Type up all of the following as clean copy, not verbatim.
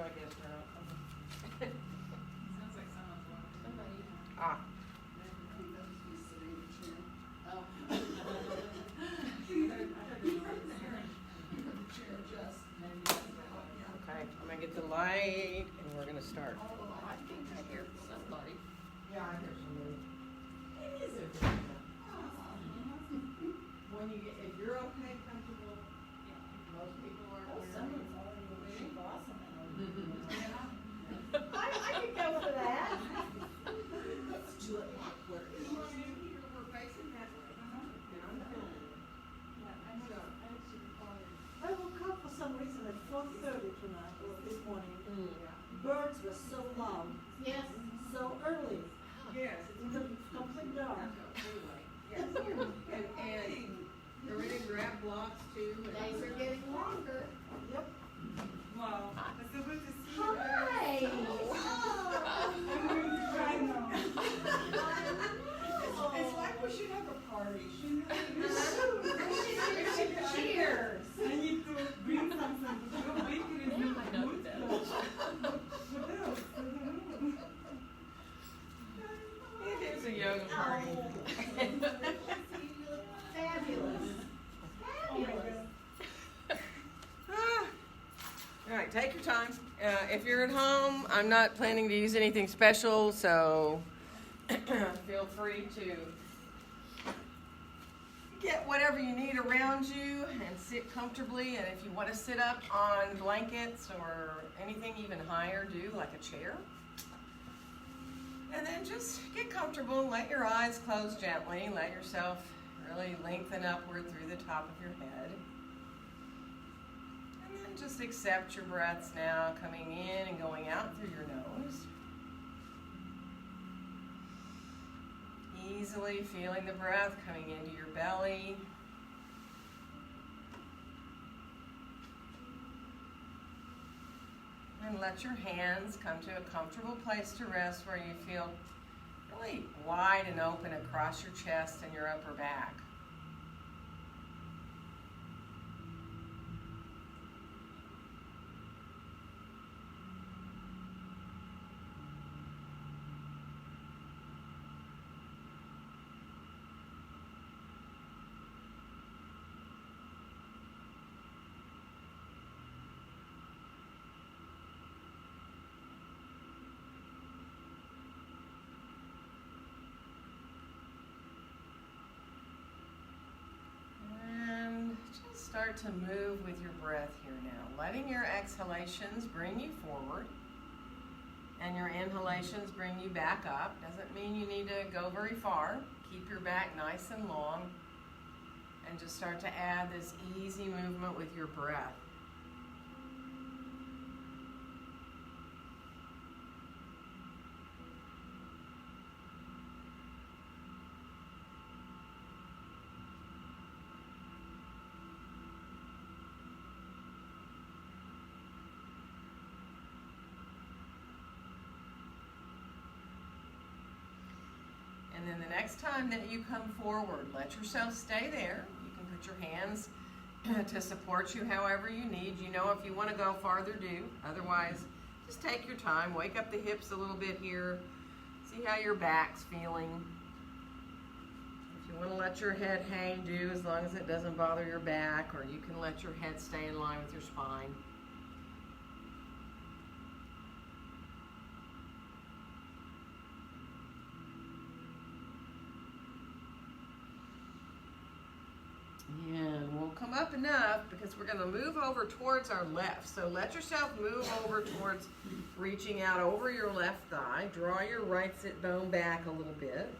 I guess now. Sounds like someone's walking. Somebody. Ah. Oh. Okay, I'm gonna get the light and we're gonna start. Oh, I think I hear somebody. Yeah, I hear somebody. It is a When you get, if you're okay, comfortable, most people are. Oh, someone's already waiting. Awesome. Yeah. I could go for that. Let's do it like where it is. We're facing that way. And I'm filming it. I woke up for some reason at 4:30 tonight, or this morning. Yeah. Birds were so loud, Yes. so early, Yes. in the complete dark. Anyway, yes. And they're ready to grab blocks too. Days are getting longer. Yep. Wow. It's so good to see you. Hi. I know. It's like we should have a party, shouldn't we? Cheers. I need to bring something. Your bacon is not I know good. that. What else? It is a yoga party. Fabulous. Fabulous. All right, take your time. If you're at home, I'm not planning to use anything special, so feel free to get whatever you need around you and sit comfortably. And if you want to sit up on blankets or anything even higher, do like a chair. And then just get comfortable. Let your eyes close gently. Let yourself really lengthen upward through the top of your head. And then just accept your breaths now, coming in and going out through your nose. Easily feeling the breath coming into your belly. And let your hands come to a comfortable place to rest where you feel really wide and open across your chest and your upper back. Start to move with your breath here now. Letting your exhalations bring you forward and your inhalations bring you back up. Doesn't mean you need to go very far. Keep your back nice and long and just start to add this easy movement with your breath. And then the next time that you come forward, let yourself stay there. You can put your hands to support you however you need. You know, if you want to go farther, do. Otherwise, just take your time. Wake up the hips a little bit here. See how your back's feeling. If you want to let your head hang, do, as long as it doesn't bother your back, or you can let your head stay in line with your spine. And we'll come up enough because we're going to move over towards our left. So let yourself move over towards reaching out over your left thigh. Draw your right sit bone back a little bit.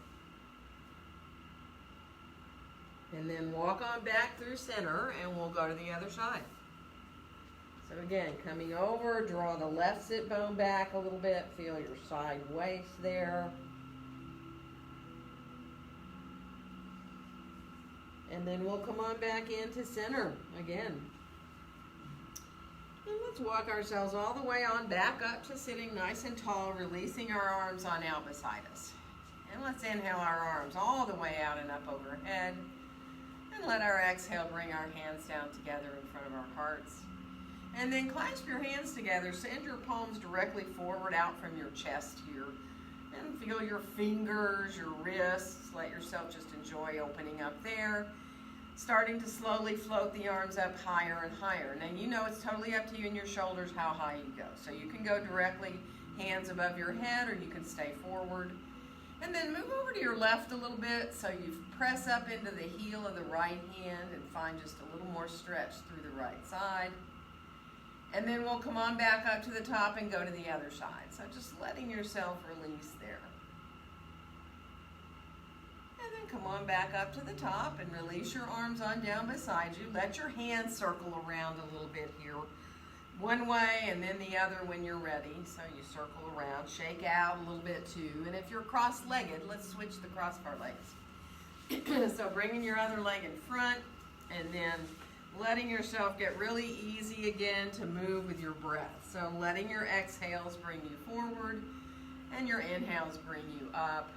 And then walk on back through center and we'll go to the other side. So again, coming over, draw the left sit bone back a little bit. Feel your side waist there. And then we'll come on back into center again. And let's walk ourselves all the way on back up to sitting nice and tall, releasing our arms on out beside us. And let's inhale our arms all the way out and up overhead. And let our exhale bring our hands down together in front of our hearts. And then clasp your hands together. Send your palms directly forward out from your chest here. And feel your fingers, your wrists. Let yourself just enjoy opening up there. Starting to slowly float the arms up higher and higher. Now you know it's totally up to you and your shoulders how high you go. So you can go directly hands above your head, or you can stay forward. And then move over to your left a little bit, so you press up into the heel of the right hand and find just a little more stretch through the right side. And then we'll come on back up to the top and go to the other side. So just letting yourself release there. And then come on back up to the top and release your arms on down beside you. Let your hands circle around a little bit here. One way and then the other when you're ready. So you circle around, shake out a little bit too. And if you're cross-legged, let's switch the cross of our legs. So bringing your other leg in front and then letting yourself get really easy again to move with your breath. So letting your exhales bring you forward and your inhales bring you up.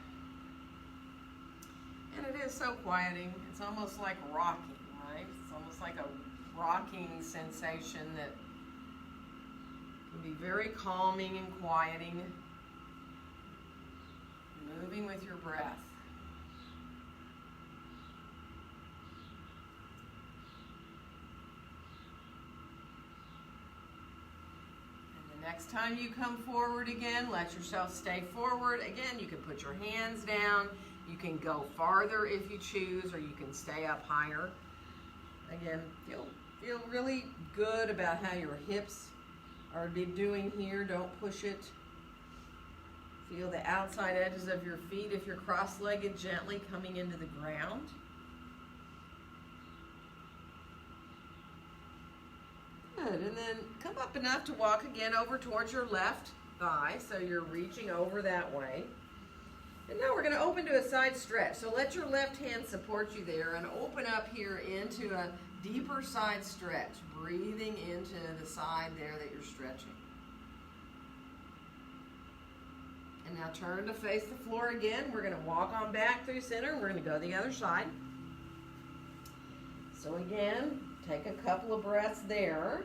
And it is so quieting. It's almost like rocking, right? It's almost like a rocking sensation that can be very calming and quieting. Moving with your breath. And the next time you come forward again, let yourself stay forward. Again, you can put your hands down. You can go farther if you choose, or you can stay up higher. Again, feel really good about how your hips are doing here. Don't push it. Feel the outside edges of your feet, if you're cross-legged, gently coming into the ground. Good, and then come up enough to walk again over towards your left thigh, so you're reaching over that way. And now we're going to open to a side stretch. So let your left hand support you there and open up here into a deeper side stretch, breathing into the side there that you're stretching. And now turn to face the floor again. We're going to walk on back through center. We're going to go the other side. So again, take a couple of breaths there.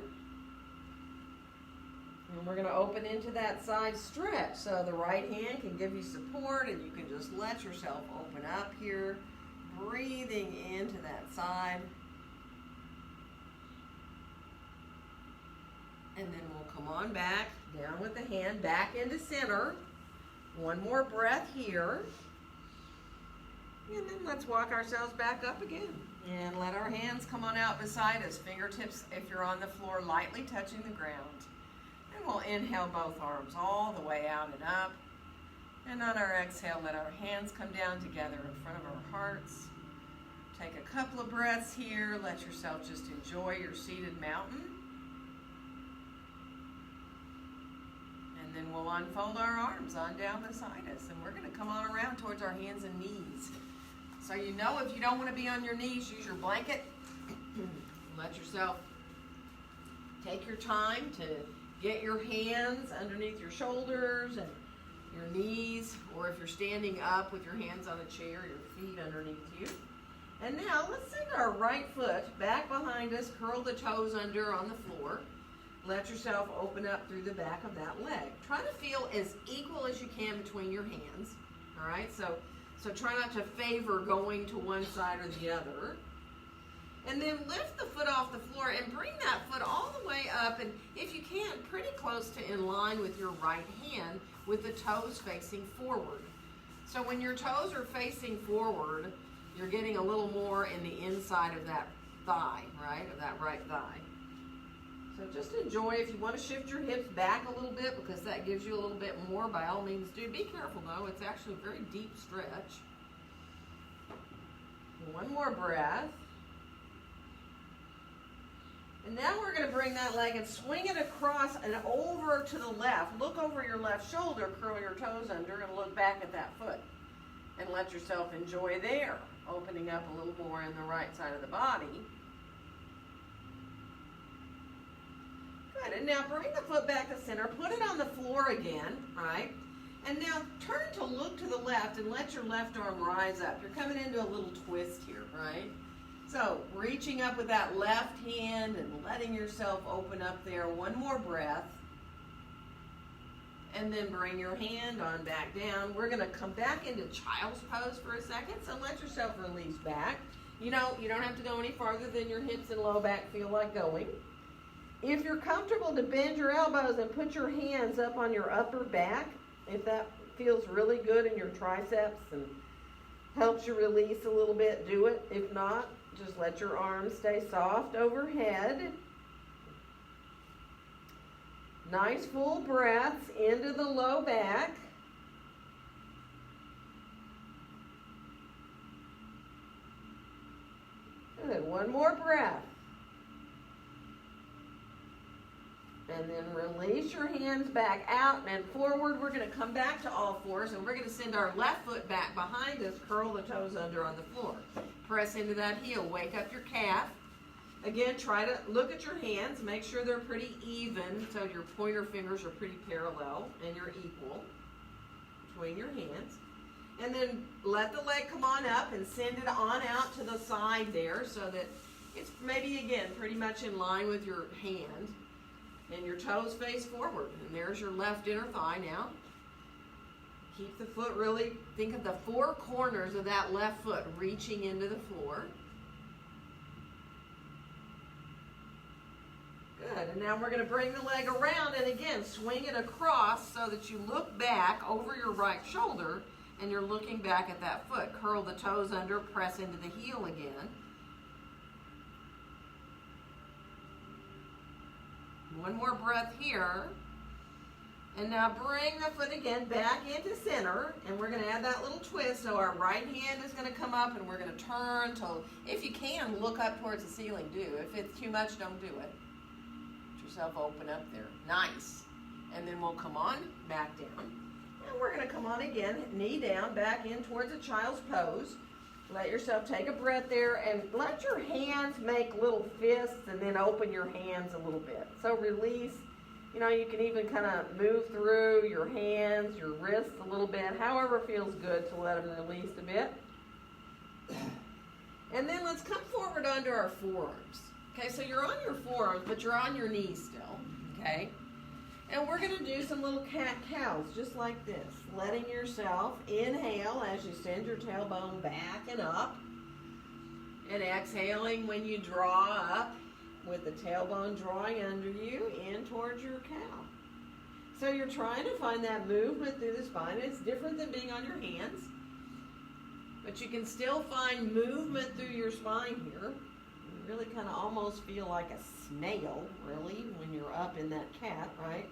And we're going to open into that side stretch. So the right hand can give you support, and you can just let yourself open up here, breathing into that side. And then we'll come on back, down with the hand, back into center. One more breath here. And then let's walk ourselves back up again. And let our hands come on out beside us. Fingertips, if you're on the floor, lightly touching the ground. And we'll inhale both arms all the way out and up. And on our exhale, let our hands come down together in front of our hearts. Take a couple of breaths here. Let yourself just enjoy your seated mountain. And then we'll unfold our arms on down beside us. And we're going to come on around towards our hands and knees. So you know, if you don't want to be on your knees, use your blanket. Let yourself take your time to get your hands underneath your shoulders and your knees, or if you're standing up with your hands on a chair, your feet underneath you. And now let's send our right foot back behind us, curl the toes under on the floor. Let yourself open up through the back of that leg. Try to feel as equal as you can between your hands. All right, so try not to favor going to one side or the other. And then lift the foot off the floor and bring that foot all the way up, and if you can, pretty close to in line with your right hand with the toes facing forward. So when your toes are facing forward, you're getting a little more in the inside of that thigh, right, of that right thigh. So just enjoy. If you want to shift your hips back a little bit because that gives you a little bit more, by all means do. Be careful though, it's actually a very deep stretch. One more breath. And now we're going to bring that leg and swing it across and over to the left. Look over your left shoulder, curl your toes under, and look back at that foot. And let yourself enjoy there, opening up a little more in the right side of the body. Good, and now bring the foot back to center, put it on the floor again, right? And now turn to look to the left and let your left arm rise up. You're coming into a little twist here, right? So, reaching up with that left hand and letting yourself open up there. One more breath. And then bring your hand on back down. We're going to come back into child's pose for a second. So let yourself release back. You know, you don't have to go any farther than your hips and low back feel like going. If you're comfortable to bend your elbows and put your hands up on your upper back, if that feels really good in your triceps and helps you release a little bit, do it. If not, just let your arms stay soft overhead. Nice full breaths into the low back. Good. One more breath. And then release your hands back out and forward. We're going to come back to all fours, and we're going to send our left foot back behind us, curl the toes under on the floor. Press into that heel. Wake up your calf. Again, try to look at your hands. Make sure they're pretty even, so your pointer fingers are pretty parallel and you're equal between your hands. And then let the leg come on up and send it on out to the side there so that it's maybe, again, pretty much in line with your hand. And your toes face forward. And there's your left inner thigh now. Keep the foot really, think of the four corners of that left foot reaching into the floor. Good, and now we're going to bring the leg around and again swing it across so that you look back over your right shoulder and you're looking back at that foot. Curl the toes under, press into the heel again. One more breath here. And now bring the foot again back into center, and we're going to add that little twist. So our right hand is going to come up and we're going to turn to, if you can, look up towards the ceiling. Do. If it's too much, don't do it. Yourself open up there. Nice. And then we'll come on back down. And we're going to come on again, knee down, back in towards a child's pose. Let yourself take a breath there and let your hands make little fists and then open your hands a little bit. So release. You know, you can even kind of move through your hands, your wrists a little bit, however feels good to let them release a bit. And then let's come forward onto our forearms. Okay, so you're on your forearms, but you're on your knees still, okay? And we're going to do some little cat-cows, just like this. Letting yourself inhale as you send your tailbone back and up. And exhaling when you draw up with the tailbone drawing under you in towards your cow. So you're trying to find that movement through the spine. It's different than being on your hands. But you can still find movement through your spine here. You really kind of almost feel like a snail, really, when you're up in that cat, right?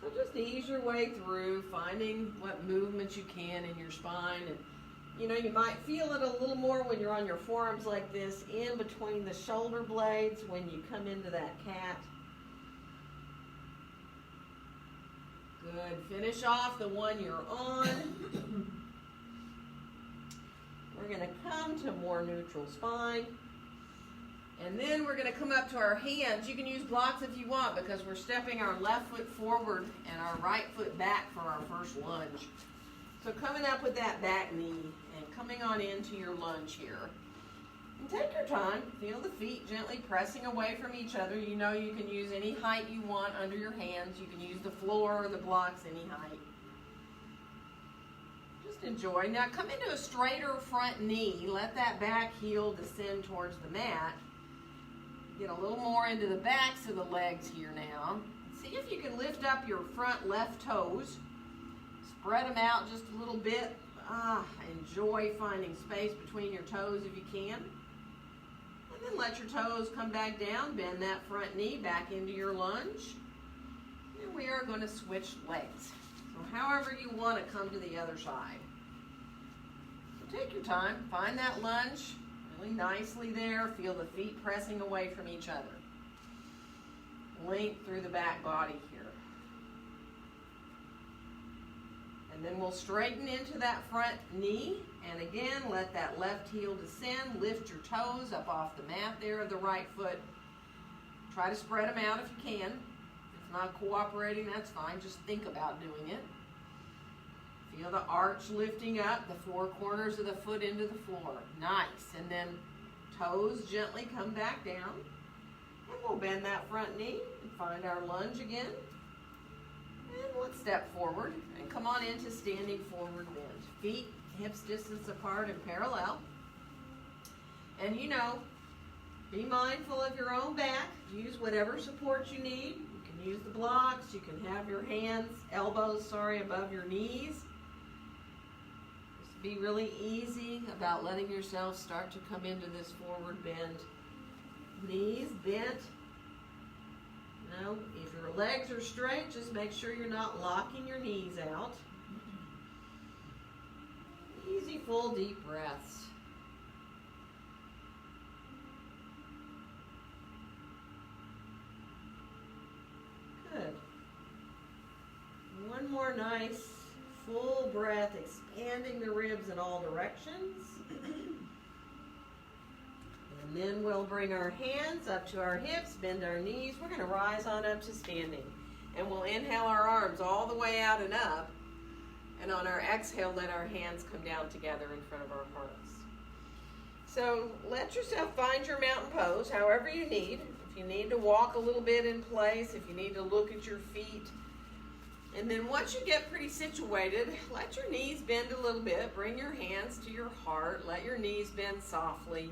So just ease your way through, finding what movements you can in your spine. And, you know, you might feel it a little more when you're on your forearms like this, in between the shoulder blades when you come into that cat. Good. Finish off the one you're on. We're going to come to more neutral spine. And then we're going to come up to our hands. You can use blocks if you want because we're stepping our left foot forward and our right foot back for our first lunge. So coming up with that back knee and coming on into your lunge here. And take your time. Feel the feet gently pressing away from each other. You know you can use any height you want under your hands. You can use the floor or the blocks any height. Just enjoy. Now come into a straighter front knee. Let that back heel descend towards the mat. Get a little more into the backs of the legs here now. See if you can lift up your front left toes. Spread them out just a little bit. Enjoy finding space between your toes if you can. And then let your toes come back down. Bend that front knee back into your lunge. And we are going to switch legs. So however you want to come to the other side. So take your time. Find that lunge. Really nicely there. Feel the feet pressing away from each other. Length through the back body here. And then we'll straighten into that front knee. And again, let that left heel descend. Lift your toes up off the mat there of the right foot. Try to spread them out if you can. If it's not cooperating, that's fine. Just think about doing it. Feel the arch lifting up, the four corners of the foot into the floor. Nice. And then toes gently come back down. And we'll bend that front knee and find our lunge again. And let's step forward and come on into standing forward bend. Feet hips distance apart and parallel. And you know, be mindful of your own back. Use whatever support you need. You can use the blocks. You can have your elbows above your knees. Just be really easy about letting yourself start to come into this forward bend. Knees bent. If your legs are straight, just make sure you're not locking your knees out. Easy, full, deep breaths. Good. One more nice, full breath, expanding the ribs in all directions. And then we'll bring our hands up to our hips, bend our knees. We're going to rise on up to standing. And we'll inhale our arms all the way out and up. And on our exhale, let our hands come down together in front of our hearts. So let yourself find your mountain pose, however you need. If you need to walk a little bit in place, if you need to look at your feet. And then once you get pretty situated, let your knees bend a little bit. Bring your hands to your heart. Let your knees bend softly.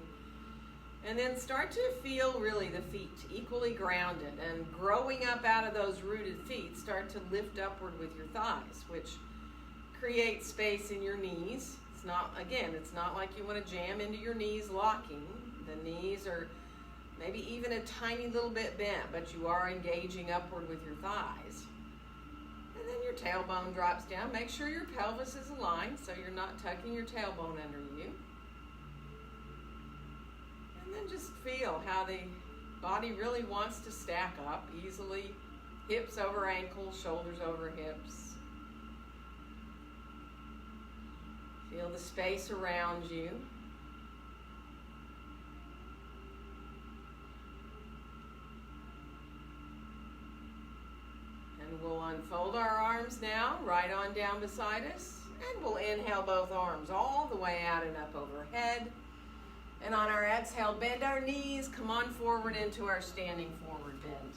And then start to feel really the feet equally grounded. And growing up out of those rooted feet, start to lift upward with your thighs, which creates space in your knees. It's not like you want to jam into your knees locking. The knees are maybe even a tiny little bit bent, but you are engaging upward with your thighs. And then your tailbone drops down. Make sure your pelvis is aligned so you're not tucking your tailbone under you. And then just feel how the body really wants to stack up easily. Hips over ankles, shoulders over hips. Feel the space around you. And we'll unfold our arms now, right on down beside us. And we'll inhale both arms all the way out and up overhead. And on our exhale, bend our knees, come on forward into our standing forward bend.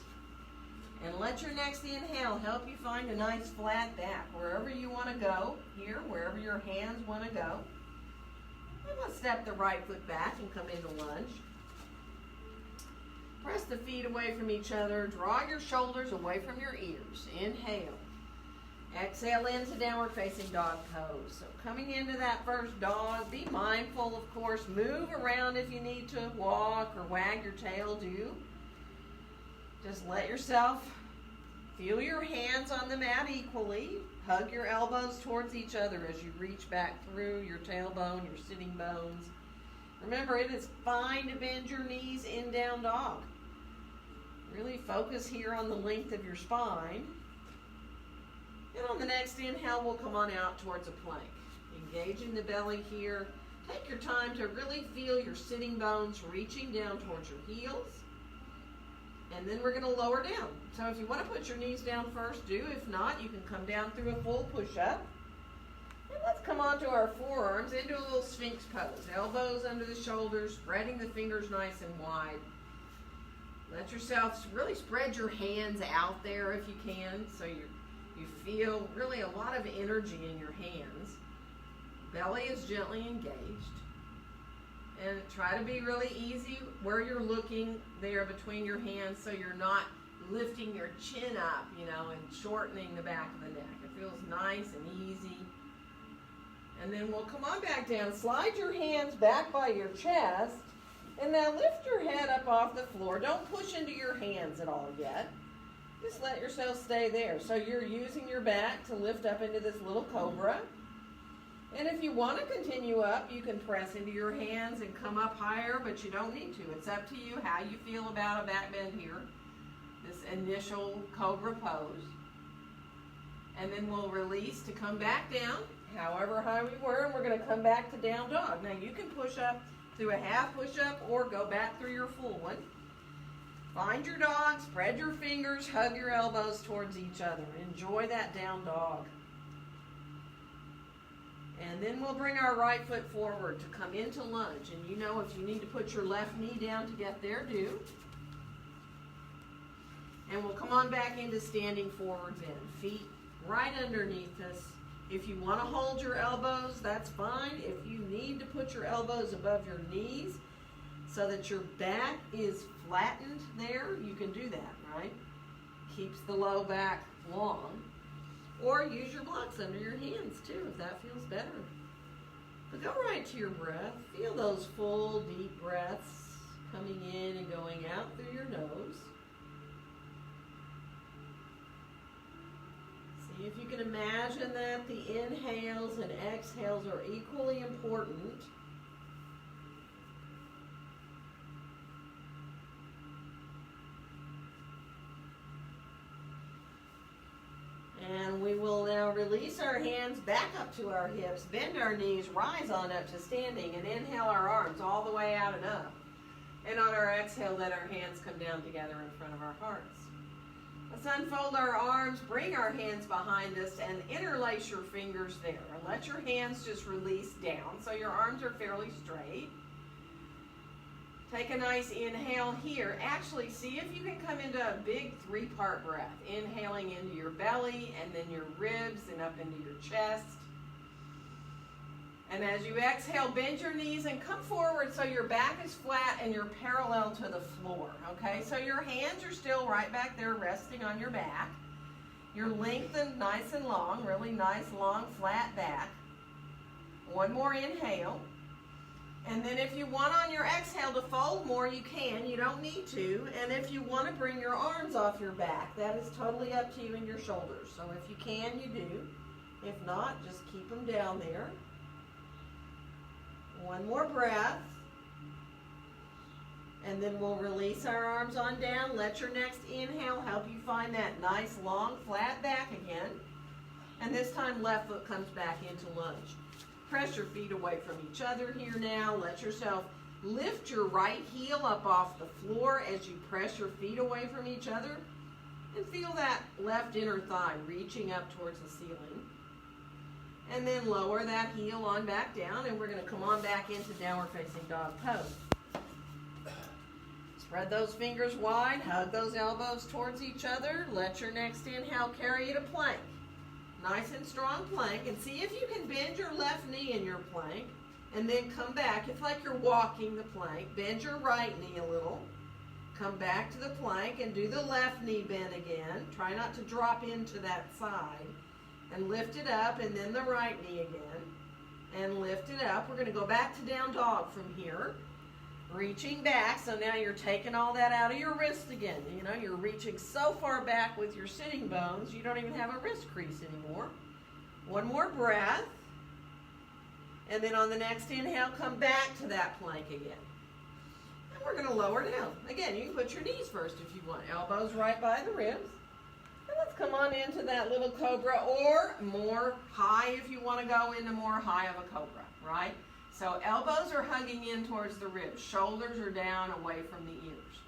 And let your next inhale help you find a nice flat back, wherever you want to go, here, wherever your hands want to go. And let's step the right foot back and come into lunge. Press the feet away from each other. Draw your shoulders away from your ears. Inhale. Exhale into downward facing dog pose. So coming into that first dog, be mindful, of course. Move around if you need to walk or wag your tail, do. Just let yourself feel your hands on the mat equally. Hug your elbows towards each other as you reach back through your tailbone, your sitting bones. Remember, it is fine to bend your knees in down dog. Really focus here on the length of your spine. And on the next inhale, we'll come on out towards a plank. Engaging the belly here. Take your time to really feel your sitting bones reaching down towards your heels. And then we're going to lower down. So if you want to put your knees down first, do. If not, you can come down through a full push-up. And let's come onto our forearms into a little Sphinx pose. Elbows under the shoulders, spreading the fingers nice and wide. Let yourself really spread your hands out there if you can, so you feel really a lot of energy in your hands. Belly is gently engaged. And try to be really easy where you're looking there between your hands so you're not lifting your chin up, and shortening the back of the neck. It feels nice and easy. And then we'll come on back down. Slide your hands back by your chest. And now lift your head up off the floor. Don't push into your hands at all yet. Just let yourself stay there. So you're using your back to lift up into this little cobra. And if you want to continue up, you can press into your hands and come up higher, but you don't need to. It's up to you how you feel about a back bend here. This initial cobra pose. And then we'll release to come back down, however high we were, and we're going to come back to down dog. Now you can push up through a half push-up or go back through your full one. Find your dog, spread your fingers, hug your elbows towards each other. Enjoy that down dog. And then we'll bring our right foot forward to come into lunge. And you know, if you need to put your left knee down to get there, do. And we'll come on back into standing forward bend. Feet right underneath us. If you want to hold your elbows, that's fine. If you need to put your elbows above your knees so that your back is flattened there, you can do that, right? Keeps the low back long. Or use your blocks under your hands too, if that feels better. But go right to your breath. Feel those full, deep breaths coming in and going out through your nose. See if you can imagine that the inhales and exhales are equally important. And we will now release our hands back up to our hips, bend our knees, rise on up to standing, and inhale our arms all the way out and up. And on our exhale, let our hands come down together in front of our hearts. Let's unfold our arms, bring our hands behind us, and interlace your fingers there. And let your hands just release down so your arms are fairly straight. Take a nice inhale here. Actually, see if you can come into a big three-part breath. Inhaling into your belly and then your ribs and up into your chest. And as you exhale, bend your knees and come forward so your back is flat and you're parallel to the floor. Okay, so your hands are still right back there resting on your back. You're lengthened nice and long, really nice, long, flat back. One more inhale. And then if you want on your exhale to fold more, you can. You don't need to. And if you want to bring your arms off your back, that is totally up to you and your shoulders. So if you can, you do. If not, just keep them down there. One more breath. And then we'll release our arms on down. Let your next inhale help you find that nice, long, flat back again. And this time, left foot comes back into lunge. Press your feet away from each other here now. Let yourself lift your right heel up off the floor as you press your feet away from each other. And feel that left inner thigh reaching up towards the ceiling. And then lower that heel on back down. And we're going to come on back into downward facing dog pose. Spread those fingers wide. Hug those elbows towards each other. Let your next inhale carry you to plank. Nice and strong plank, and see if you can bend your left knee in your plank, and then come back. It's like you're walking the plank. Bend your right knee a little. Come back to the plank and do the left knee bend again. Try not to drop into that side. And lift it up, and then the right knee again. And lift it up. We're going to go back to down dog from here. Reaching back, so now you're taking all that out of your wrist again. You know, you're reaching so far back with your sitting bones, you don't even have a wrist crease anymore. One more breath. And then on the next inhale, come back to that plank again. And we're going to lower down. Again, you can put your knees first if you want. Elbows right by the ribs. And let's come on into that little cobra, or more high if you want to go into more high of a cobra, right? So elbows are hugging in towards the ribs. Shoulders are down away from the ears.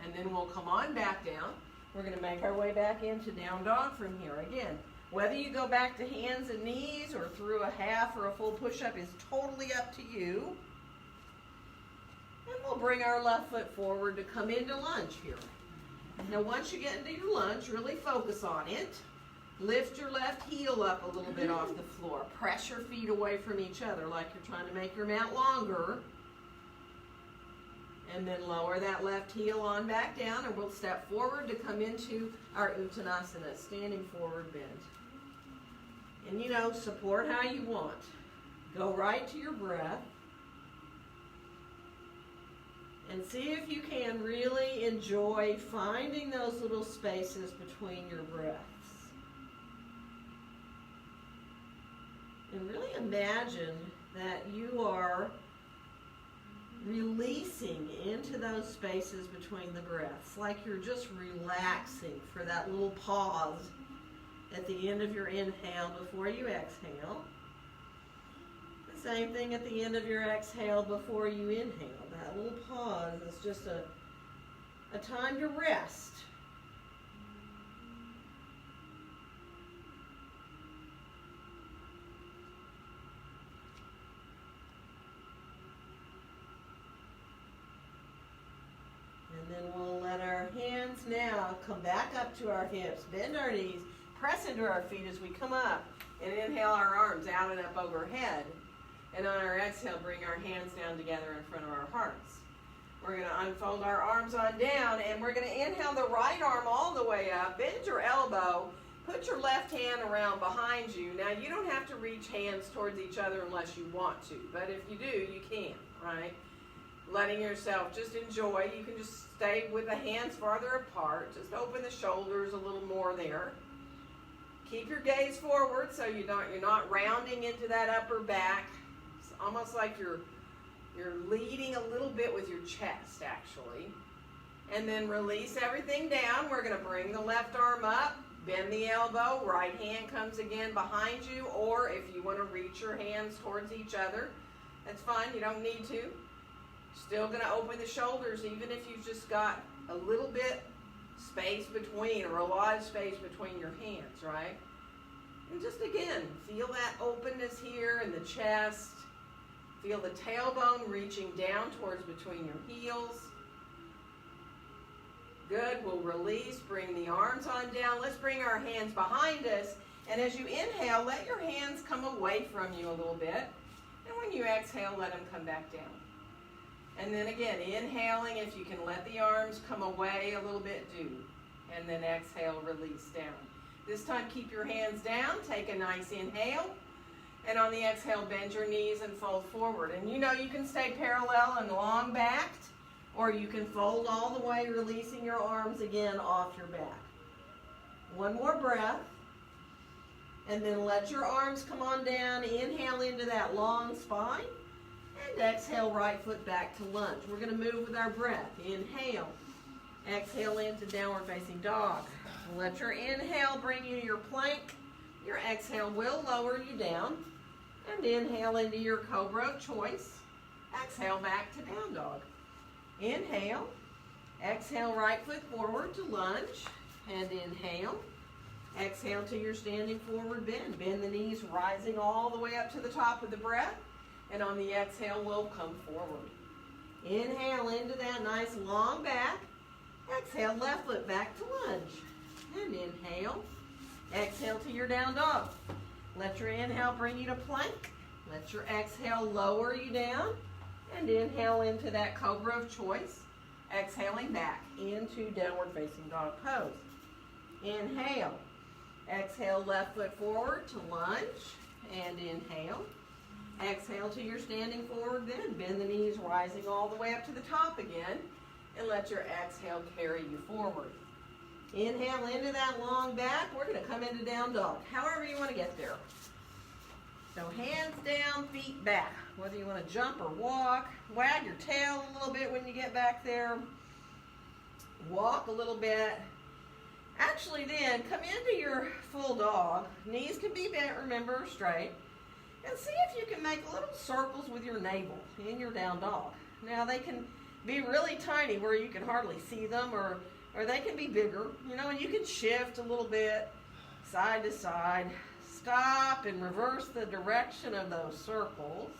And then we'll come on back down. We're going to make our way back into down dog from here. Again, whether you go back to hands and knees or through a half or a full push-up is totally up to you. And we'll bring our left foot forward to come into lunge here. Now once you get into your lunge, really focus on it. Lift your left heel up a little bit off the floor. Press your feet away from each other like you're trying to make your mat longer. And then lower that left heel on back down, and we'll step forward to come into our Uttanasana, standing forward bend. And you know, support how you want. Go right to your breath. And see if you can really enjoy finding those little spaces between your breaths. And really imagine that you are releasing into those spaces between the breaths, like you're just relaxing for that little pause at the end of your inhale before you exhale. The same thing at the end of your exhale before you inhale. That little pause is just a time to rest. let's now come back up to our hips, bend our knees, press into our feet as we come up, and inhale our arms out and up overhead. And on our exhale, bring our hands down together in front of our hearts. We're going to unfold our arms on down, and we're going to inhale the right arm all the way up, bend your elbow, put your left hand around behind you. Now, you don't have to reach hands towards each other unless you want to, but if you do, you can, right? Letting yourself just enjoy. You can just stay with the hands farther apart. Just open the shoulders a little more there. Keep your gaze forward so you're not rounding into that upper back. It's almost like you're leading a little bit with your chest, actually. And then release everything down. We're going to bring the left arm up, bend the elbow, right hand comes again behind you, or if you want to reach your hands towards each other, that's fine. You don't need to. Still going to open the shoulders even if you've just got a little bit space between or a lot of space between your hands, right? And just again, feel that openness here in the chest. Feel the tailbone reaching down towards between your heels. Good, we'll release, bring the arms on down. Let's bring our hands behind us. And as you inhale, let your hands come away from you a little bit. And when you exhale, let them come back down. And then again, inhaling, if you can let the arms come away a little bit, do. And then exhale, release down. This time, keep your hands down. Take a nice inhale. And on the exhale, bend your knees and fold forward. And you know you can stay parallel and long backed, or you can fold all the way, releasing your arms again off your back. One more breath. And then let your arms come on down. Inhale into that long spine. And exhale, right foot back to lunge. We're going to move with our breath. Inhale. Exhale into downward facing dog. Let your inhale bring you to your plank. Your exhale will lower you down. And inhale into your cobra of choice. Exhale back to down dog. Inhale. Exhale right foot forward to lunge. And inhale. Exhale to your standing forward bend. Bend the knees, rising all the way up to the top of the breath. And on the exhale, we'll come forward. Inhale into that nice long back. Exhale, left foot back to lunge. And inhale. Exhale to your down dog. Let your inhale bring you to plank. Let your exhale lower you down. And inhale into that cobra of choice. Exhaling back into downward facing dog pose. Inhale. Exhale, left foot forward to lunge. And inhale. Exhale to your standing forward bend. Bend the knees, rising all the way up to the top again. And let your exhale carry you forward. Inhale into that long back. We're going to come into down dog, however you want to get there. So hands down, feet back. Whether you want to jump or walk, wag your tail a little bit when you get back there. Walk a little bit. Actually then, come into your full dog. Knees can be bent, remember, straight. And see if you can make little circles with your navel in your down dog. Now they can be really tiny where you can hardly see them, or they can be bigger, and you can shift a little bit side to side. Stop and reverse the direction of those circles.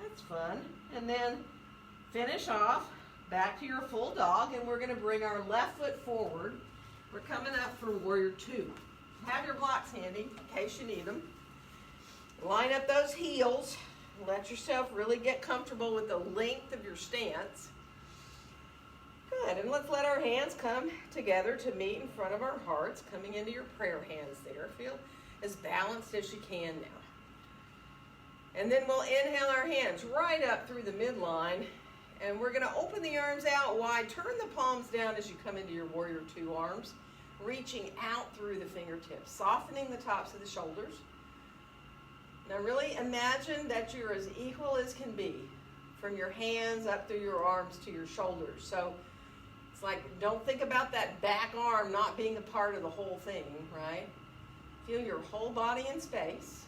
That's fun. And then finish off back to your full dog, and we're going to bring our left foot forward. We're coming up for warrior two. Have your blocks handy in case you need them. Line up those heels. Let yourself really get comfortable with the length of your stance. Good, and let's let our hands come together to meet in front of our hearts, coming into your prayer hands there. Feel as balanced as you can now. And then we'll inhale our hands right up through the midline, and we're going to open the arms out wide. Turn the palms down as you come into your warrior two arms, reaching out through the fingertips, softening the tops of the shoulders. Now really imagine that you're as equal as can be, from your hands up through your arms to your shoulders. So it's like, don't think about that back arm not being a part of the whole thing, right? Feel your whole body in space.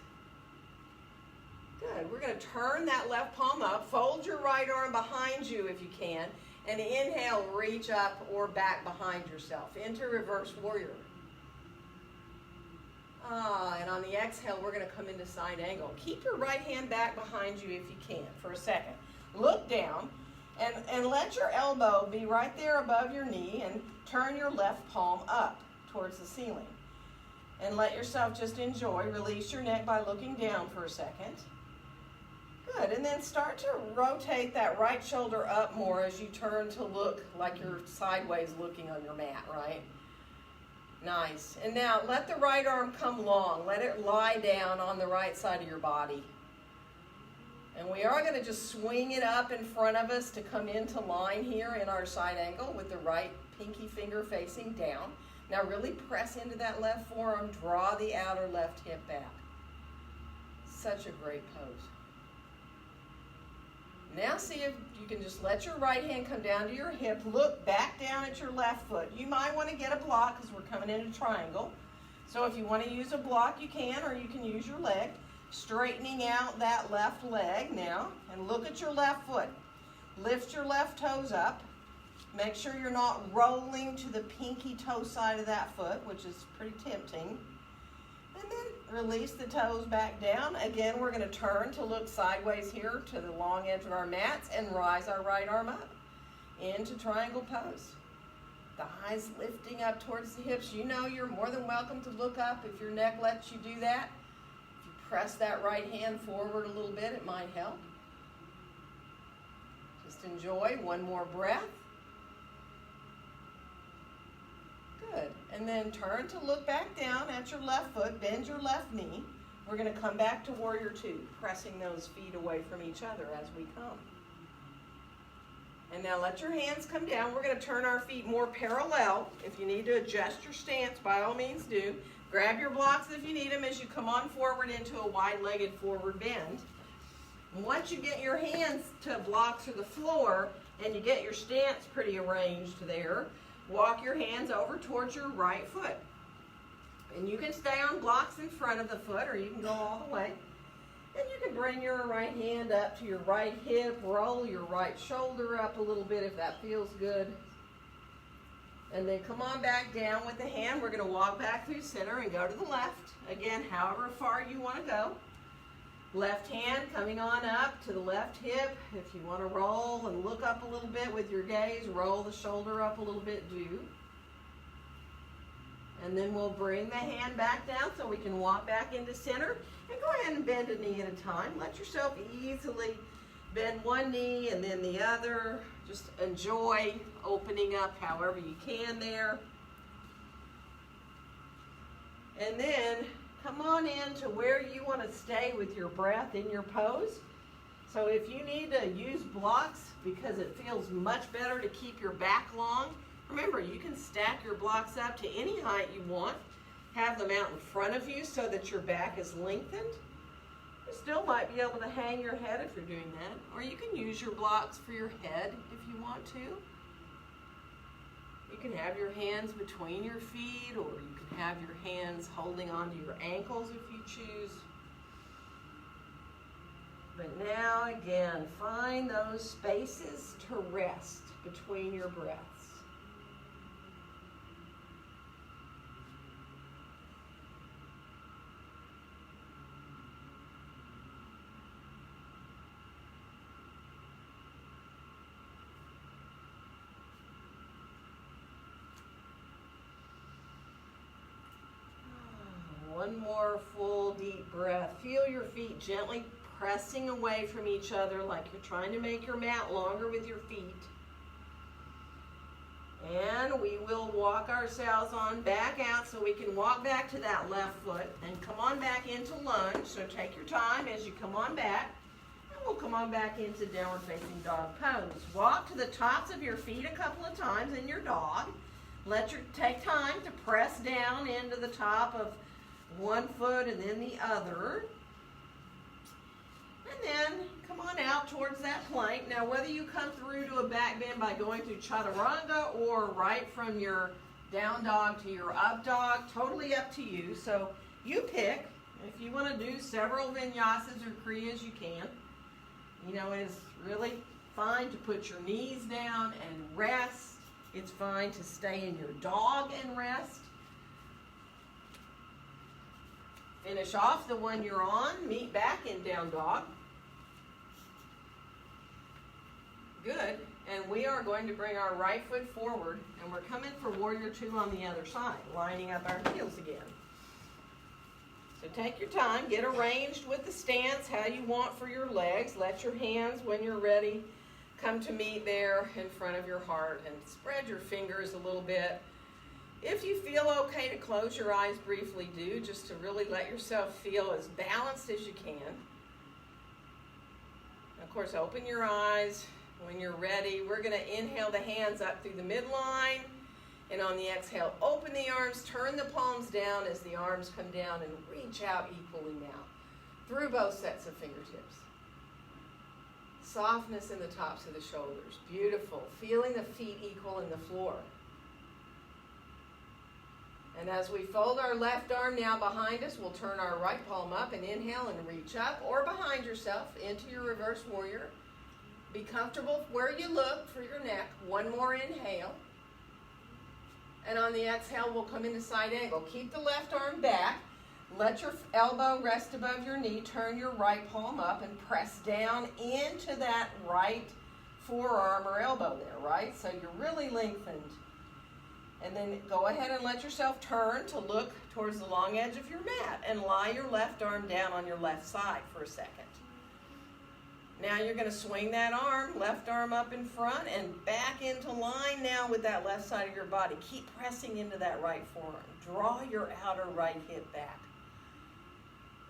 Good. We're going to turn that left palm up. Fold your right arm behind you if you can. And inhale, reach up or back behind yourself into reverse warrior. And on the exhale, we're going to come into side angle. Keep your right hand back behind you if you can for a second. Look down And let your elbow be right there above your knee and turn your left palm up towards the ceiling. And let yourself just enjoy. Release your neck by looking down for a second. Good, and then start to rotate that right shoulder up more as you turn to look like you're sideways looking on your mat, right? Nice. And now let the right arm come long. Let it lie down on the right side of your body. And we are going to just swing it up in front of us to come into line here in our side angle with the right pinky finger facing down. Now really press into that left forearm. Draw the outer left hip back. Such a great pose. Now see if you can just let your right hand come down to your hip. Look back down at your left foot. You might want to get a block because we're coming into triangle. So if you want to use a block, you can, or you can use your leg. Straightening out that left leg now. And look at your left foot. Lift your left toes up. Make sure you're not rolling to the pinky toe side of that foot, which is pretty tempting. And then release the toes back down. Again, we're going to turn to look sideways here to the long edge of our mats and rise our right arm up into triangle pose. Thighs lifting up towards the hips. You know you're more than welcome to look up if your neck lets you do that. If you press that right hand forward a little bit, it might help. Just enjoy one more breath. Good. And then turn to look back down at your left foot. Bend your left knee. We're going to come back to warrior two, pressing those feet away from each other as we come. And now let your hands come down. We're going to turn our feet more parallel. If you need to adjust your stance, by all means do. Grab your blocks if you need them as you come on forward into a wide-legged forward bend. And once you get your hands to blocks or the floor and you get your stance pretty arranged there, walk your hands over towards your right foot. And you can stay on blocks in front of the foot, or you can go all the way. And you can bring your right hand up to your right hip, roll your right shoulder up a little bit if that feels good. And then come on back down with the hand. We're going to walk back through center and go to the left. Again, however far you want to go. Left hand coming on up to the left hip. If you want to roll and look up a little bit with your gaze, roll the shoulder up a little bit, do. And then we'll bring the hand back down so we can walk back into center. And go ahead and bend a knee at a time. Let yourself easily bend one knee and then the other. Just enjoy opening up however you can there. And then come on in to where you want to stay with your breath in your pose. So if you need to use blocks because it feels much better to keep your back long, remember you can stack your blocks up to any height you want. Have them out in front of you so that your back is lengthened. You still might be able to hang your head if you're doing that. Or you can use your blocks for your head if you want to. You can have your hands between your feet, or you can have your hands holding onto your ankles if you choose. But now again, find those spaces to rest between your breaths. One more full deep breath. Feel your feet gently pressing away from each other like you're trying to make your mat longer with your feet. And we will walk ourselves on back out so we can walk back to that left foot and come on back into lunge. So take your time as you come on back. And we'll come on back into downward facing dog pose. Walk to the tops of your feet a couple of times in your dog. Take time to press down into the top of one foot and then the other. And then come on out towards that plank. Now whether you come through to a back bend by going through chaturanga or right from your down dog to your up dog, totally up to you. So you pick. If you want to do several vinyasas or kriyas, you can. You know, it's really fine to put your knees down and rest. It's fine to stay in your dog and rest. Finish off the one you're on, meet back in down dog. Good. and we are going to bring our right foot forward, and we're coming for warrior two on the other side, lining up our heels again. So take your time, get arranged with the stance, how you want for your legs. Let your hands, when you're ready, come to meet there in front of your heart, and spread your fingers a little bit. If you feel okay to close your eyes briefly, do, just to really let yourself feel as balanced as you can. Of course, open your eyes when you're ready. We're going to inhale the hands up through the midline, and on the exhale, open the arms, turn the palms down as the arms come down, and reach out equally now through both sets of fingertips. Softness in the tops of the shoulders. Beautiful. Feeling the feet equal in the floor. And as we fold our left arm now behind us, we'll turn our right palm up and inhale and reach up or behind yourself into your reverse warrior. Be comfortable where you look for your neck. One more inhale. And on the exhale, we'll come into side angle. Keep the left arm back. Let your elbow rest above your knee. Turn your right palm up and press down into that right forearm or elbow there, right? So you're really lengthened. And then go ahead and let yourself turn to look towards the long edge of your mat and lie your left arm down on your left side for a second. Now you're going to swing that arm, left arm up in front and back into line now with that left side of your body. Keep pressing into that right forearm. Draw your outer right hip back.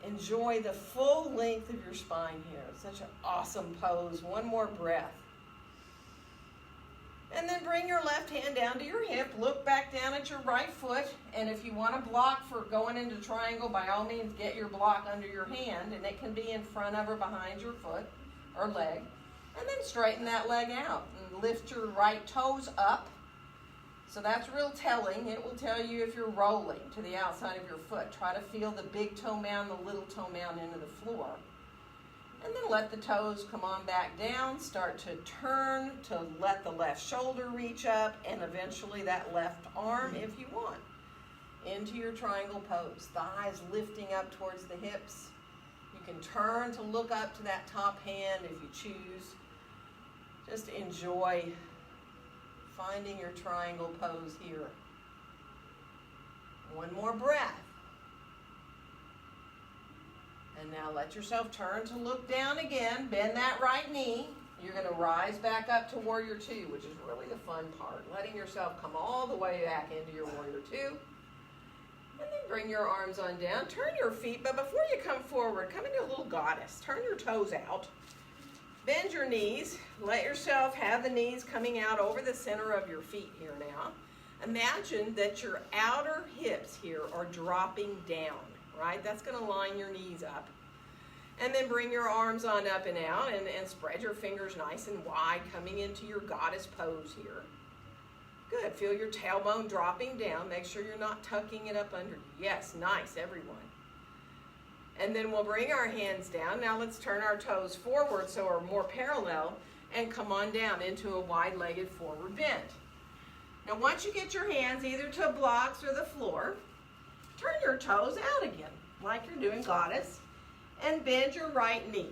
Enjoy the full length of your spine here. It's such an awesome pose. One more breath. And then bring your left hand down to your hip. Look back down at your right foot. And if you want to block for going into triangle, by all means, get your block under your hand. And it can be in front of or behind your foot or leg. And then straighten that leg out. And lift your right toes up. So that's real telling. It will tell you if you're rolling to the outside of your foot. Try to feel the big toe mound, the little toe mound into the floor. And then let the toes come on back down. Start to turn to let the left shoulder reach up, and eventually that left arm, if you want, into your triangle pose. Thighs lifting up towards the hips. You can turn to look up to that top hand if you choose. Just enjoy finding your triangle pose here. One more breath. And now let yourself turn to look down again. Bend that right knee. You're going to rise back up to warrior two, which is really the fun part. Letting yourself come all the way back into your warrior two. And then bring your arms on down. Turn your feet, but before you come forward, come into a little goddess. Turn your toes out. Bend your knees. Let yourself have the knees coming out over the center of your feet here now. Imagine that your outer hips here are dropping down. Right? That's going to line your knees up. And then bring your arms on up and out and spread your fingers nice and wide, coming into your goddess pose here. Good. Feel your tailbone dropping down. Make sure you're not tucking it up under you. Yes, nice, everyone. And then we'll bring our hands down. Now let's turn our toes forward so we're more parallel and come on down into a wide-legged forward bend. Now once you get your hands either to blocks or the floor, turn your toes out again, like you're doing goddess, and bend your right knee.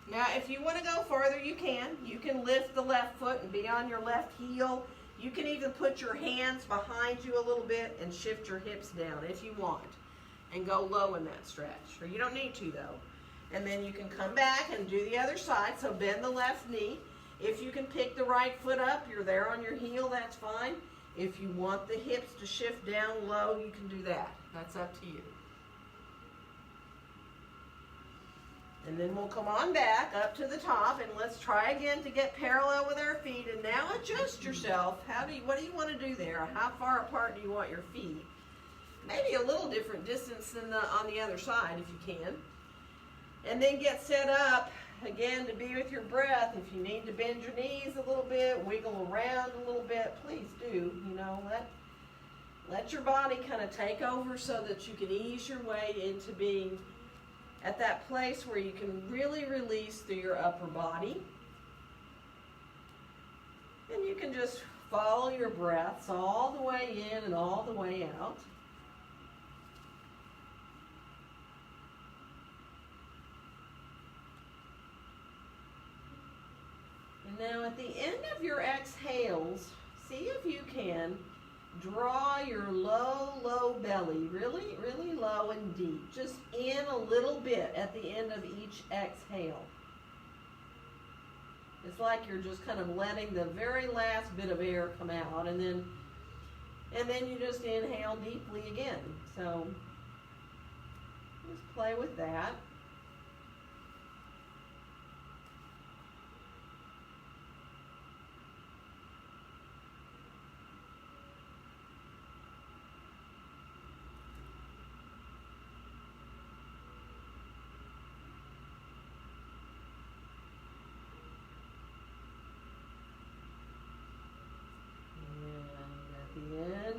Now, if you want to go farther, you can. You can lift the left foot and be on your left heel. You can even put your hands behind you a little bit and shift your hips down if you want, and go low in that stretch. Or you don't need to, though. And then you can come back and do the other side, so bend the left knee. If you can pick the right foot up, you're there on your heel, that's fine. If you want the hips to shift down low, you can do that. That's up to you. And then we'll come on back up to the top, and let's try again to get parallel with our feet. And now adjust yourself. What do you want to do there? How far apart do you want your feet? Maybe a little different distance than on the other side if you can. And then get set up again to be with your breath. If you need to bend your knees a little bit, wiggle around a little bit, please do. Let your body kind of take over so that you can ease your way into being at that place where you can really release through your upper body. And you can just follow your breaths all the way in and all the way out. And Now at the end of your exhales, see if you can draw your low belly, really, really low and deep. Just in a little bit at the end of each exhale. It's like you're just kind of letting the very last bit of air come out, and then you just inhale deeply again. So just play with that.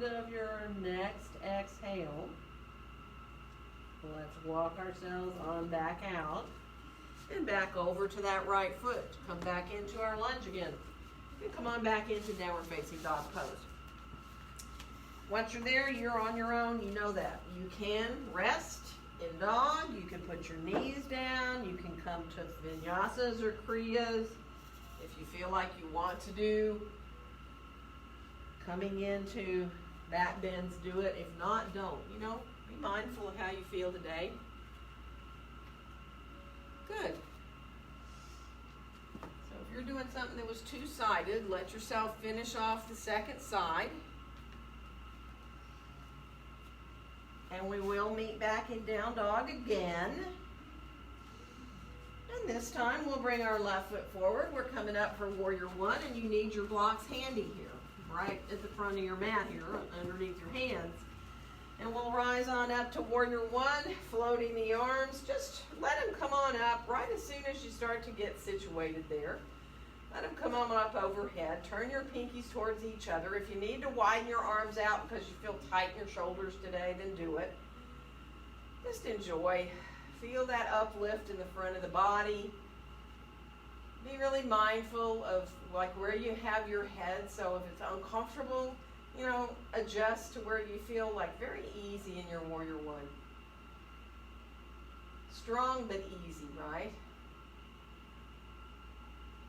Of your next exhale, let's walk ourselves on back out and back over to that right foot. Come back into our lunge again. And come on back into downward facing dog pose. Once you're there, you're on your own. You know that. You can rest in dog. You can put your knees down. You can come to vinyasas or kriyas if you feel like you want to do. Coming into back bends, do it. If not, don't. You know, be mindful of how you feel today. Good. So if you're doing something that was two-sided, let yourself finish off the second side. And we will meet back in down dog again. And this time we'll bring our left foot forward. We're coming up for warrior one, and you need your blocks handy here. Right at the front of your mat here, underneath your hands. And we'll rise on up to warrior one, floating the arms. Just let them come on up right as soon as you start to get situated there. Let them come on up overhead. Turn your pinkies towards each other. If you need to widen your arms out because you feel tight in your shoulders today, then do it. Just enjoy. Feel that uplift in the front of the body. Be really mindful of like where you have your head. So if it's uncomfortable, you know, adjust to where you feel like very easy in your warrior one. Strong but easy, right?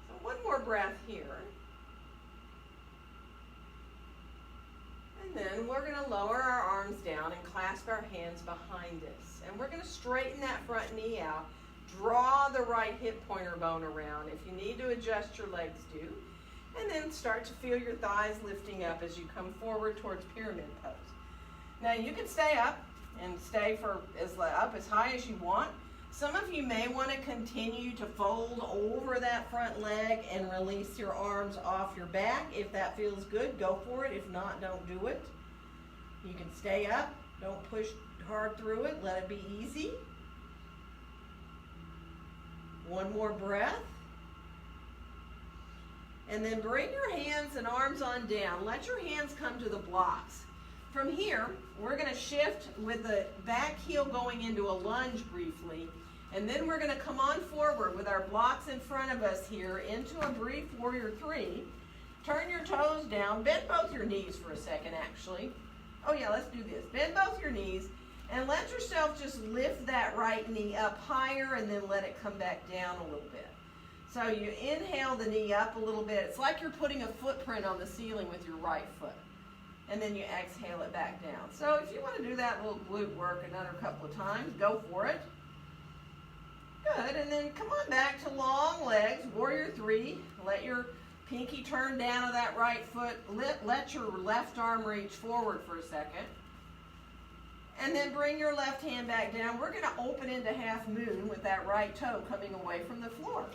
So one more breath here. And then we're going to lower our arms down and clasp our hands behind us. And we're going to straighten that front knee out. Draw the right hip pointer bone around. If you need to adjust your legs, do. And then start to feel your thighs lifting up as you come forward towards pyramid pose. Now you can stay up and stay for up as high as you want. Some of you may want to continue to fold over that front leg and release your arms off your back. If that feels good, go for it. If not, don't do it. You can stay up. Don't push hard through it. Let it be easy. One more breath. And then bring your hands and arms on down. Let your hands come to the blocks. From here, we're going to shift with the back heel going into a lunge briefly. And then we're going to come on forward with our blocks in front of us here into a brief warrior three. Turn your toes down. Bend both your knees for a second, actually. Oh yeah, let's do this. Bend both your knees. And let yourself just lift that right knee up higher and then let it come back down a little bit. So you inhale the knee up a little bit. It's like you're putting a footprint on the ceiling with your right foot. And then you exhale it back down. So if you want to do that little glute work another couple of times, go for it. Good. And then come on back to long legs, warrior three. Let your pinky turn down of that right foot. Let your left arm reach forward for a second. And then bring your left hand back down. We're going to open into half moon with that right toe coming away from the floor.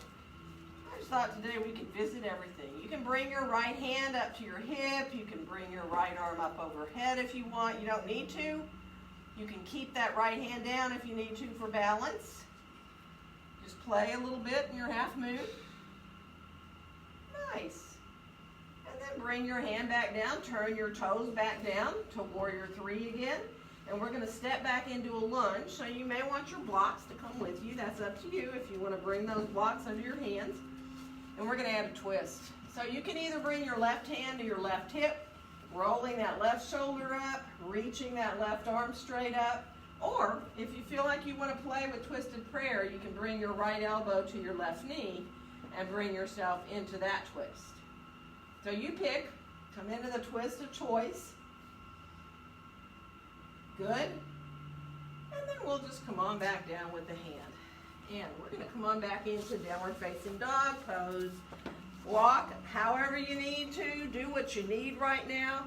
I just thought today we could visit everything. You can bring your right hand up to your hip. You can bring your right arm up overhead if you want. You don't need to. You can keep that right hand down if you need to for balance. Just play a little bit in your half moon. Nice. And then bring your hand back down. Turn your toes back down to warrior three again. And we're going to step back into a lunge. So you may want your blocks to come with you. That's up to you if you want to bring those blocks under your hands. And we're going to add a twist. So you can either bring your left hand to your left hip, rolling that left shoulder up, reaching that left arm straight up. Or if you feel like you want to play with twisted prayer, you can bring your right elbow to your left knee and bring yourself into that twist. So you pick, come into the twist of choice. Good. And then we'll just come on back down with the hand. And we're going to come on back into downward facing dog pose. Walk however you need to. Do what you need right now.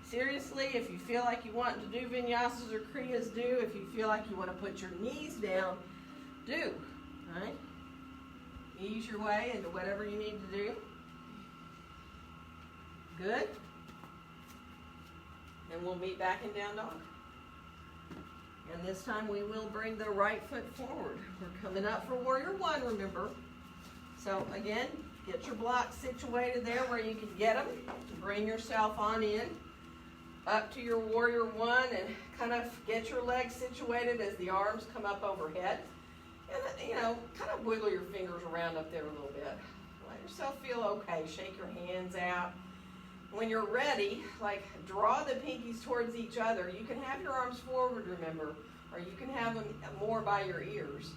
Seriously, if you feel like you want to do vinyasas or kriyas, do. If you feel like you want to put your knees down, do. All right? Ease your way into whatever you need to do. Good. And we'll meet back in down dog. And this time we will bring the right foot forward. We're coming up for warrior one, remember. So again, get your blocks situated there where you can get them. Bring yourself on in up to your warrior one and kind of get your legs situated as the arms come up overhead. And, you know, kind of wiggle your fingers around up there a little bit. Let yourself feel okay. Shake your hands out. When you're ready, like draw the pinkies towards each other. You can have your arms forward, remember, or you can have them more by your ears.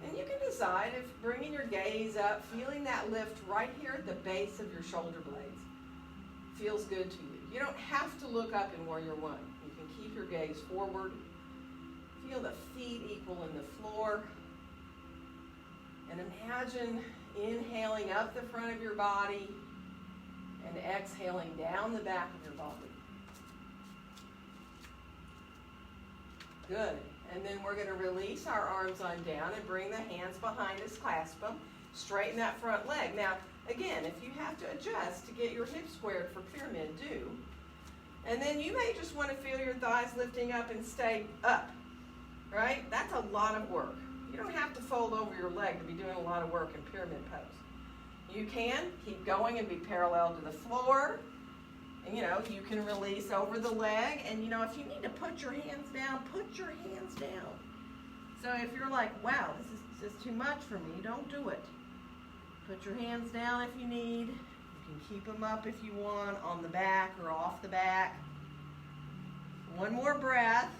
And you can decide if bringing your gaze up, feeling that lift right here at the base of your shoulder blades feels good to you. You don't have to look up in warrior one. You can keep your gaze forward. Feel the feet equal in the floor. And imagine inhaling up the front of your body and exhaling down the back of your body. Good. And then we're going to release our arms on down and bring the hands behind us, clasp them, straighten that front leg. Now, again, if you have to adjust to get your hips squared for pyramid, do. And then you may just want to feel your thighs lifting up and stay up, right? That's a lot of work. You don't have to fold over your leg to be doing a lot of work in pyramid pose. You can keep going and be parallel to the floor. And, you know, you can release over the leg. And, you know, if you need to put your hands down, put your hands down. So if you're like, wow, this is just too much for me, don't do it. Put your hands down if you need. You can keep them up if you want, on the back or off the back. One more breath.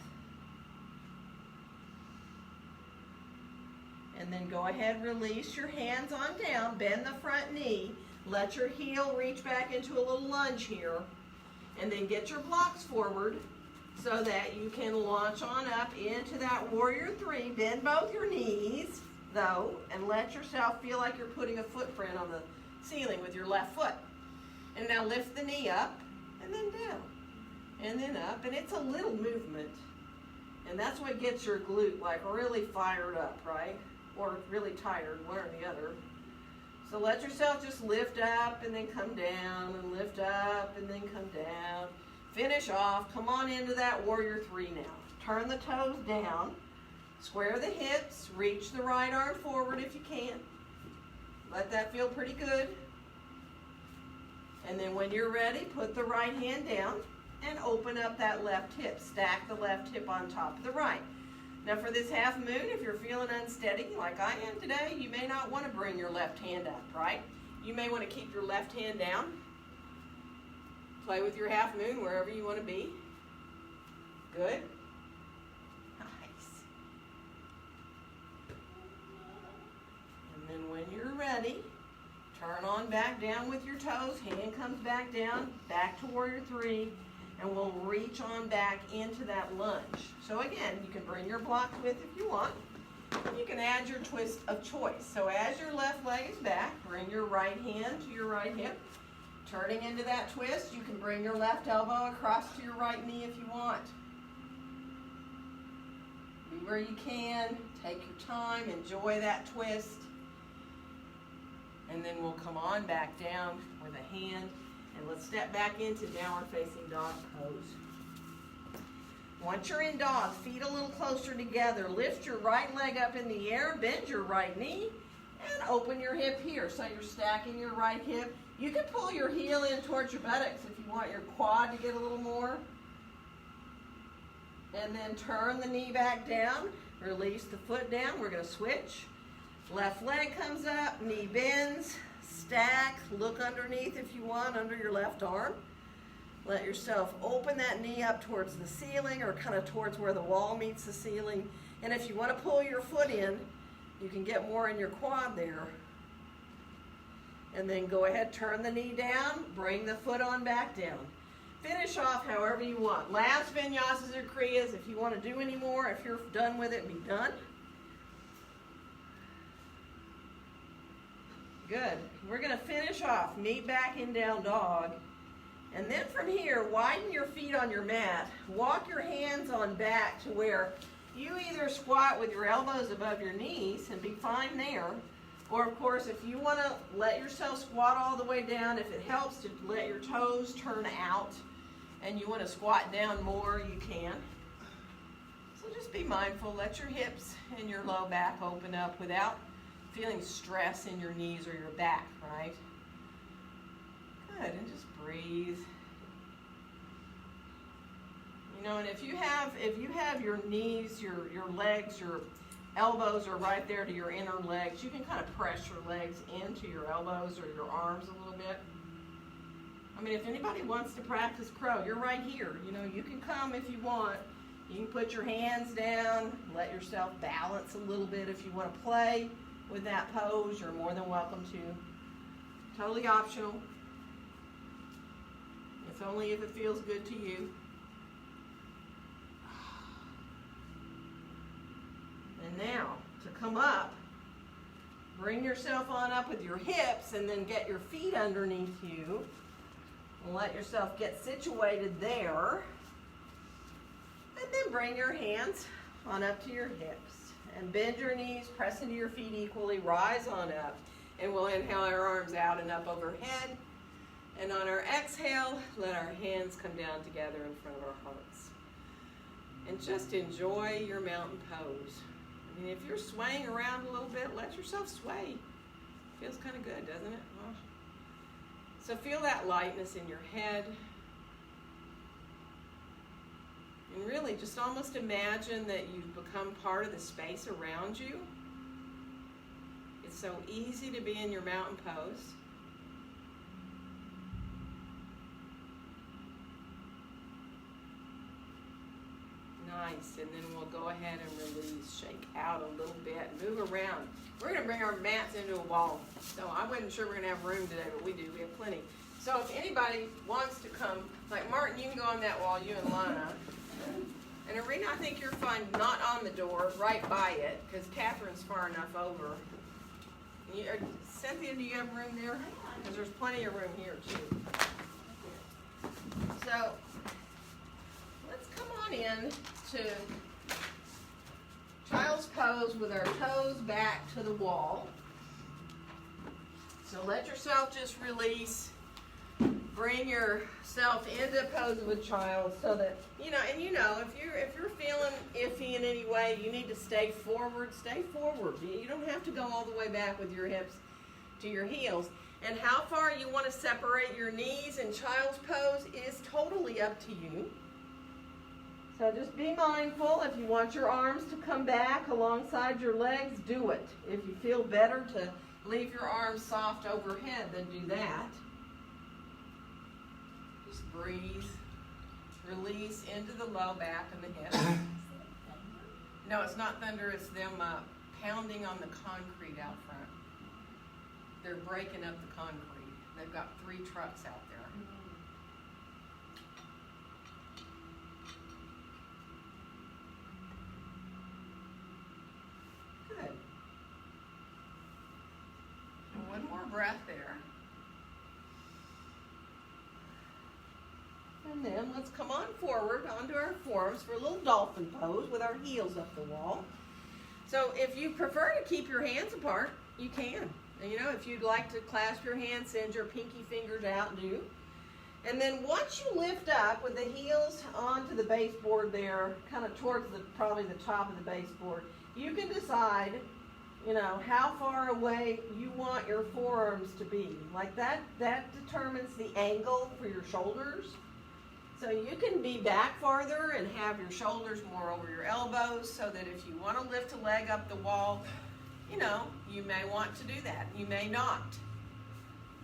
And then go ahead, release your hands on down, bend the front knee, let your heel reach back into a little lunge here, and then get your blocks forward so that you can launch on up into that warrior three. Bend both your knees, though, and let yourself feel like you're putting a footprint on the ceiling with your left foot. And now lift the knee up, and then down, and then up, and it's a little movement. And that's what gets your glute like really fired up, right? Or really tired, one or the other. So let yourself just lift up and then come down, and lift up and then come down. Finish off. Come on into that warrior three now. Turn the toes down. Square the hips. Reach the right arm forward if you can. Let that feel pretty good. And then when you're ready, put the right hand down and open up that left hip. Stack the left hip on top of the right. Now for this half moon, if you're feeling unsteady like I am today, you may not want to bring your left hand up, right? You may want to keep your left hand down. Play with your half moon wherever you want to be. Good. Nice. And then when you're ready, turn on back down with your toes. Hand comes back down, back to warrior three. And we'll reach on back into that lunge. So again, you can bring your blocks with if you want. You can add your twist of choice. So as your left leg is back, bring your right hand to your right hip. Turning into that twist, you can bring your left elbow across to your right knee if you want. Be where you can. Take your time. Enjoy that twist. And then we'll come on back down with a hand. And let's step back into downward facing dog pose. Once you're in dog, feet a little closer together. Lift your right leg up in the air, bend your right knee, and open your hip here. So you're stacking your right hip. You can pull your heel in towards your buttocks if you want your quad to get a little more. And then turn the knee back down. Release the foot down. We're going to switch. Left leg comes up, knee bends. Stack, look underneath if you want, under your left arm. Let yourself open that knee up towards the ceiling or kind of towards where the wall meets the ceiling. And if you want to pull your foot in, you can get more in your quad there. And then go ahead, turn the knee down, bring the foot on back down. Finish off however you want. Last vinyasas or kriyas. If you want to do any more, if you're done with it, be done. Good. We're going to finish off, meet back in down dog. And then from here, widen your feet on your mat. Walk your hands on back to where you either squat with your elbows above your knees and be fine there. Or of course, if you want to let yourself squat all the way down, if it helps to let your toes turn out and you want to squat down more, you can. So just be mindful. Let your hips and your low back open up without feeling stress in your knees or your back, right? Good, and just breathe. You know, and if you have your knees, your legs, your elbows are right there to your inner legs, you can kind of press your legs into your elbows or your arms a little bit. I mean, if anybody wants to practice crow, you're right here. You know, you can come if you want. You can put your hands down, let yourself balance a little bit if you want to play with that pose. You're more than welcome to. Totally optional. It's only if it feels good to you. And now, to come up, bring yourself on up with your hips and then get your feet underneath you. And let yourself get situated there. And then bring your hands on up to your hips. And bend your knees, press into your feet equally, rise on up. And we'll inhale our arms out and up overhead. And on our exhale, let our hands come down together in front of our hearts. And just enjoy your mountain pose. I mean, if you're swaying around a little bit, let yourself sway. Feels kind of good, doesn't it? Well, so feel that lightness in your head. And really just almost imagine that you've become part of the space around you. It's so easy to be in your mountain pose. Nice, and then we'll go ahead and release, shake out a little bit, move around. We're going to bring our mats into a wall. So I wasn't sure we're going to have room today, but we do. We have plenty. So if anybody wants to come, like Martin, you can go on that wall, you and Lana. And Arena, I think you're fine not on the door, right by it, because Catherine's far enough over. Cynthia, do you have room there? Because there's plenty of room here, too. So let's come on in to child's pose with our toes back to the wall. So let yourself just release. Bring yourself into pose with child so that, if you're feeling iffy in any way, you need to stay forward. You don't have to go all the way back with your hips to your heels. And how far you want to separate your knees in child's pose is totally up to you. So just be mindful. If you want your arms to come back alongside your legs, do it. If you feel better to leave your arms soft overhead, then do that. Just breathe. Release into the low back and the hips. No, it's not thunder. It's them pounding on the concrete out front. They're breaking up the concrete. They've got 3 trucks out there. Good. And one more breath there. And then let's come on forward onto our forms for a little dolphin pose with our heels up the wall. So if you prefer to keep your hands apart, you can. And if you'd like to clasp your hands, send your pinky fingers out, do. And then once you lift up with the heels onto the baseboard there, kind of towards probably the top of the baseboard, you can decide, how far away you want your forearms to be. Like that determines the angle for your shoulders. So you can be back farther and have your shoulders more over your elbows so that if you want to lift a leg up the wall, you may want to do that. You may not.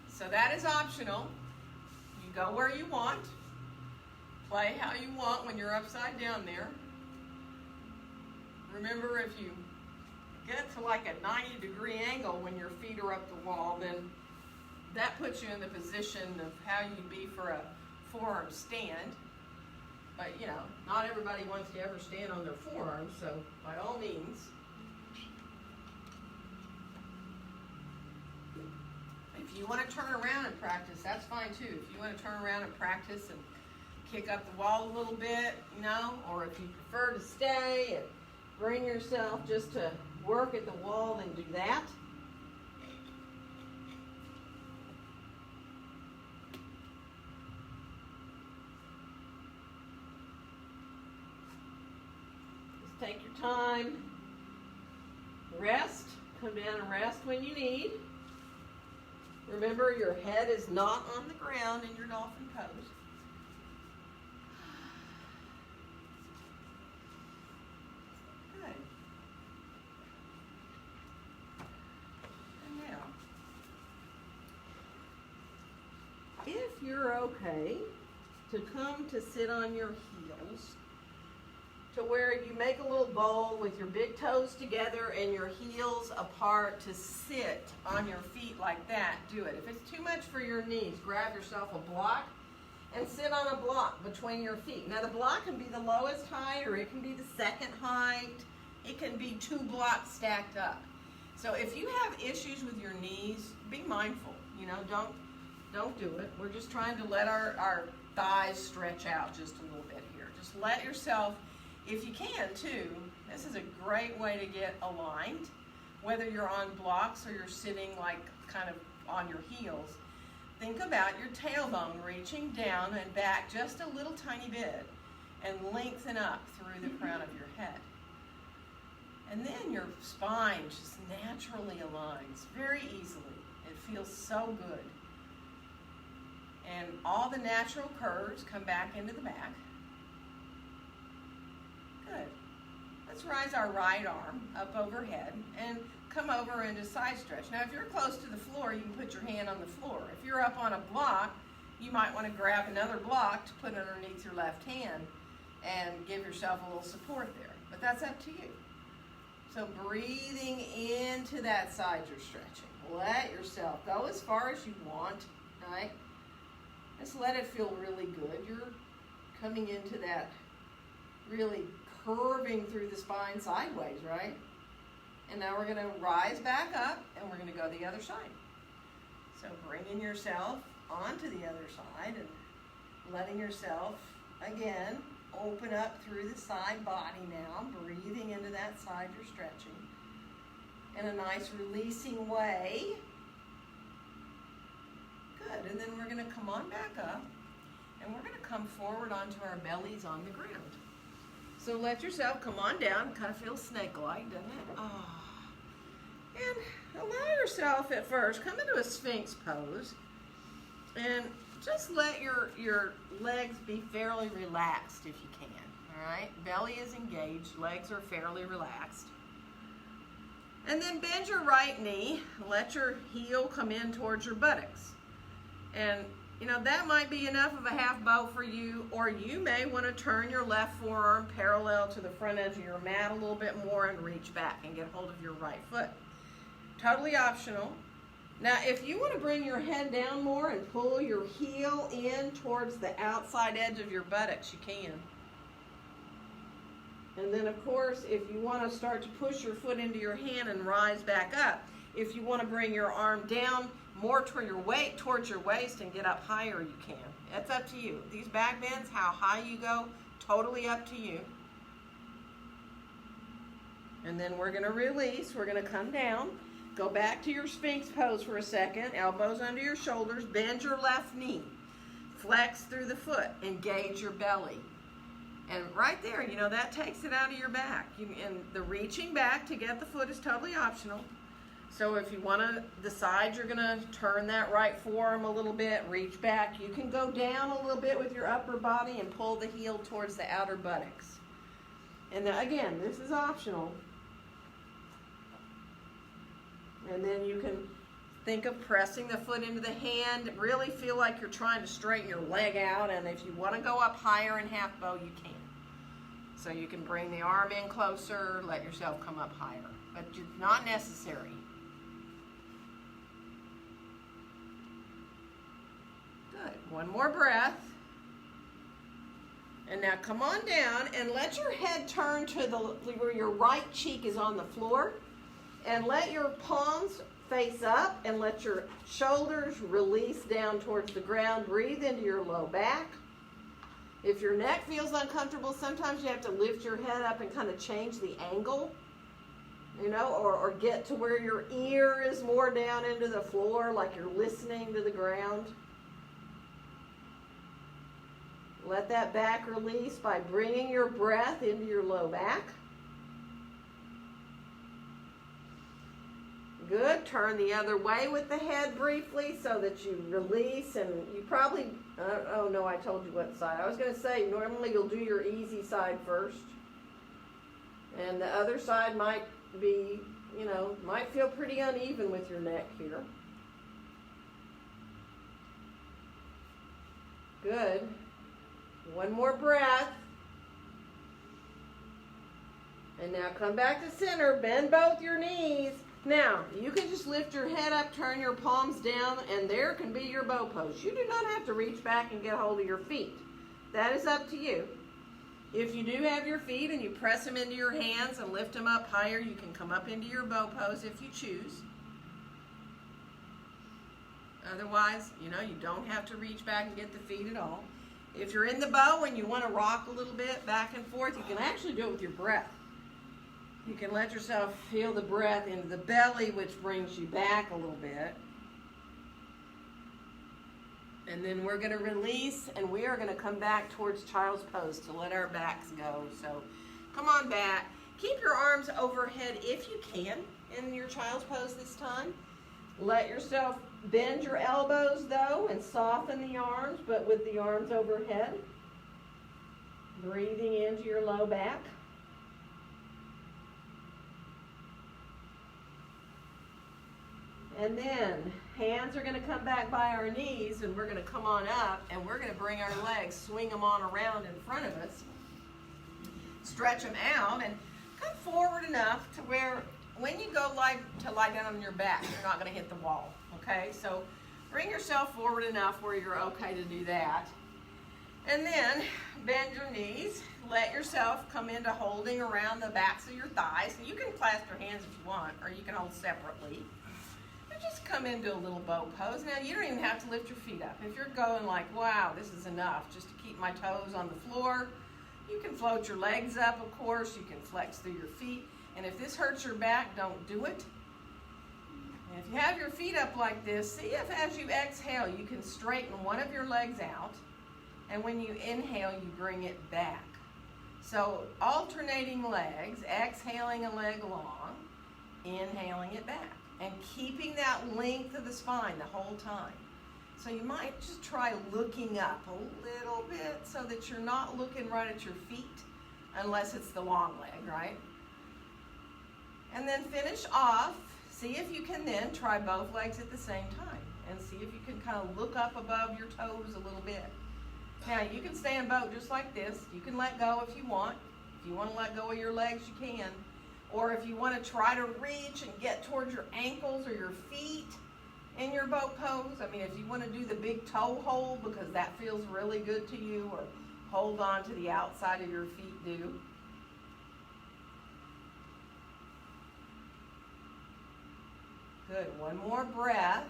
So that is optional. You go where you want. Play how you want when you're upside down there. Remember, if you get to like a 90-degree angle when your feet are up the wall, then that puts you in the position of how you'd be for a forearm stand. But, you know, not everybody wants to ever stand on their forearms, so by all means. If you want to turn around and practice, that's fine too. If you want to turn around and practice and kick up the wall a little bit, you know, or if you prefer to stay and bring yourself just to work at the wall, then do that. Just take your time, rest, come down and rest when you need. Remember, your head is not on the ground in your dolphin pose. Good. And now, if you're okay to come to sit on your heels, to where you make a little bowl with your big toes together and your heels apart to sit on your feet like that, do it. If it's too much for your knees, grab yourself a block and sit on a block between your feet. Now the block can be the lowest height or it can be the second height. It can be 2 blocks stacked up. So if you have issues with your knees, be mindful. You know, don't do it. We're just trying to let our thighs stretch out just a little bit here. Just let yourself, if you can too, this is a great way to get aligned, whether you're on blocks or you're sitting like kind of on your heels. Think about your tailbone reaching down and back just a little tiny bit and lengthen up through the crown of your head. And then your spine just naturally aligns very easily. It feels so good. And all the natural curves come back into the back. Good. Let's rise our right arm up overhead and come over into side stretch. Now, if you're close to the floor, you can put your hand on the floor. If you're up on a block, you might want to grab another block to put underneath your left hand and give yourself a little support there. But that's up to you. So breathing into that side you're stretching. Let yourself go as far as you want, right? Just let it feel really good. You're coming into that really curving through the spine sideways, right? And now we're going to rise back up and we're going to go the other side. So bringing yourself onto the other side and letting yourself, again, open up through the side body now, breathing into that side you're stretching in a nice releasing way. Good. And then we're going to come on back up and we're going to come forward onto our bellies on the ground. So let yourself come on down. Kind of feels snake-like, doesn't it? Oh. And allow yourself at first, come into a Sphinx pose and just let your legs be fairly relaxed if you can, all right? Belly is engaged, legs are fairly relaxed. And then bend your right knee, let your heel come in towards your buttocks. And you know, that might be enough of a half bow for you, or you may want to turn your left forearm parallel to the front edge of your mat a little bit more and reach back and get hold of your right foot. Totally optional. Now, if you want to bring your head down more and pull your heel in towards the outside edge of your buttocks, you can. And then, of course, if you want to start to push your foot into your hand and rise back up, if you want to bring your arm down more toward your weight, towards your waist and get up higher, you can. That's up to you. These back bends, how high you go, totally up to you. And then we're going to release. We're going to come down. Go back to your Sphinx pose for a second. Elbows under your shoulders. Bend your left knee. Flex through the foot. Engage your belly. And right there, you know, that takes it out of your back. And the reaching back to get the foot is totally optional. So if you want to decide you're going to turn that right forearm a little bit, reach back, you can go down a little bit with your upper body and pull the heel towards the outer buttocks. And then, again, this is optional. And then you can think of pressing the foot into the hand. Really feel like you're trying to straighten your leg out. And if you want to go up higher in half bow, you can. So you can bring the arm in closer, let yourself come up higher. But it's not necessary. One more breath. And now come on down and let your head turn to where your right cheek is on the floor. And let your palms face up and let your shoulders release down towards the ground. Breathe into your low back. If your neck feels uncomfortable, sometimes you have to lift your head up and kind of change the angle, or get to where your ear is more down into the floor, like you're listening to the ground. Let that back release by bringing your breath into your low back. Good. Turn the other way with the head briefly so that you release, and you probably, oh no, I told you what side. I was going to say, normally you'll do your easy side first. And the other side might be, might feel pretty uneven with your neck here. Good. One more breath. And now come back to center. Bend both your knees. Now, you can just lift your head up, turn your palms down, and there can be your bow pose. You do not have to reach back and get hold of your feet. That is up to you. If you do have your feet and you press them into your hands and lift them up higher, you can come up into your bow pose if you choose. Otherwise, you don't have to reach back and get the feet at all. If you're in the bow and you want to rock a little bit back and forth, you can actually do it with your breath. You can let yourself feel the breath into the belly, which brings you back a little bit. And then we're going to release, and we are going to come back towards child's pose to let our backs go. So come on back. Keep your arms overhead if you can in your child's pose this time. Let yourself bend your elbows, though, and soften the arms, but with the arms overhead. Breathing into your low back. And then hands are going to come back by our knees, and we're going to come on up, and we're going to bring our legs, swing them on around in front of us. Stretch them out and come forward enough to where when you go lie down on your back, you're not going to hit the wall, okay? So bring yourself forward enough where you're okay to do that. And then bend your knees. Let yourself come into holding around the backs of your thighs. And you can clasp your hands if you want, or you can hold separately. And just come into a little bow pose. Now, you don't even have to lift your feet up. If you're going like, wow, this is enough just to keep my toes on the floor, you can float your legs up, of course. You can flex through your feet. And if this hurts your back, don't do it. And if you have your feet up like this, see if as you exhale, you can straighten one of your legs out. And when you inhale, you bring it back. So alternating legs, exhaling a leg long, inhaling it back. And keeping that length of the spine the whole time. So you might just try looking up a little bit so that you're not looking right at your feet, unless it's the long leg, right? And then finish off. See if you can then try both legs at the same time. And see if you can kind of look up above your toes a little bit. Now, you can stay in boat just like this. You can let go if you want. If you want to let go of your legs, you can. Or if you want to try to reach and get towards your ankles or your feet in your boat pose. I mean, if you want to do the big toe hold because that feels really good to you, or hold on to the outside of your feet, do. Good. One more breath.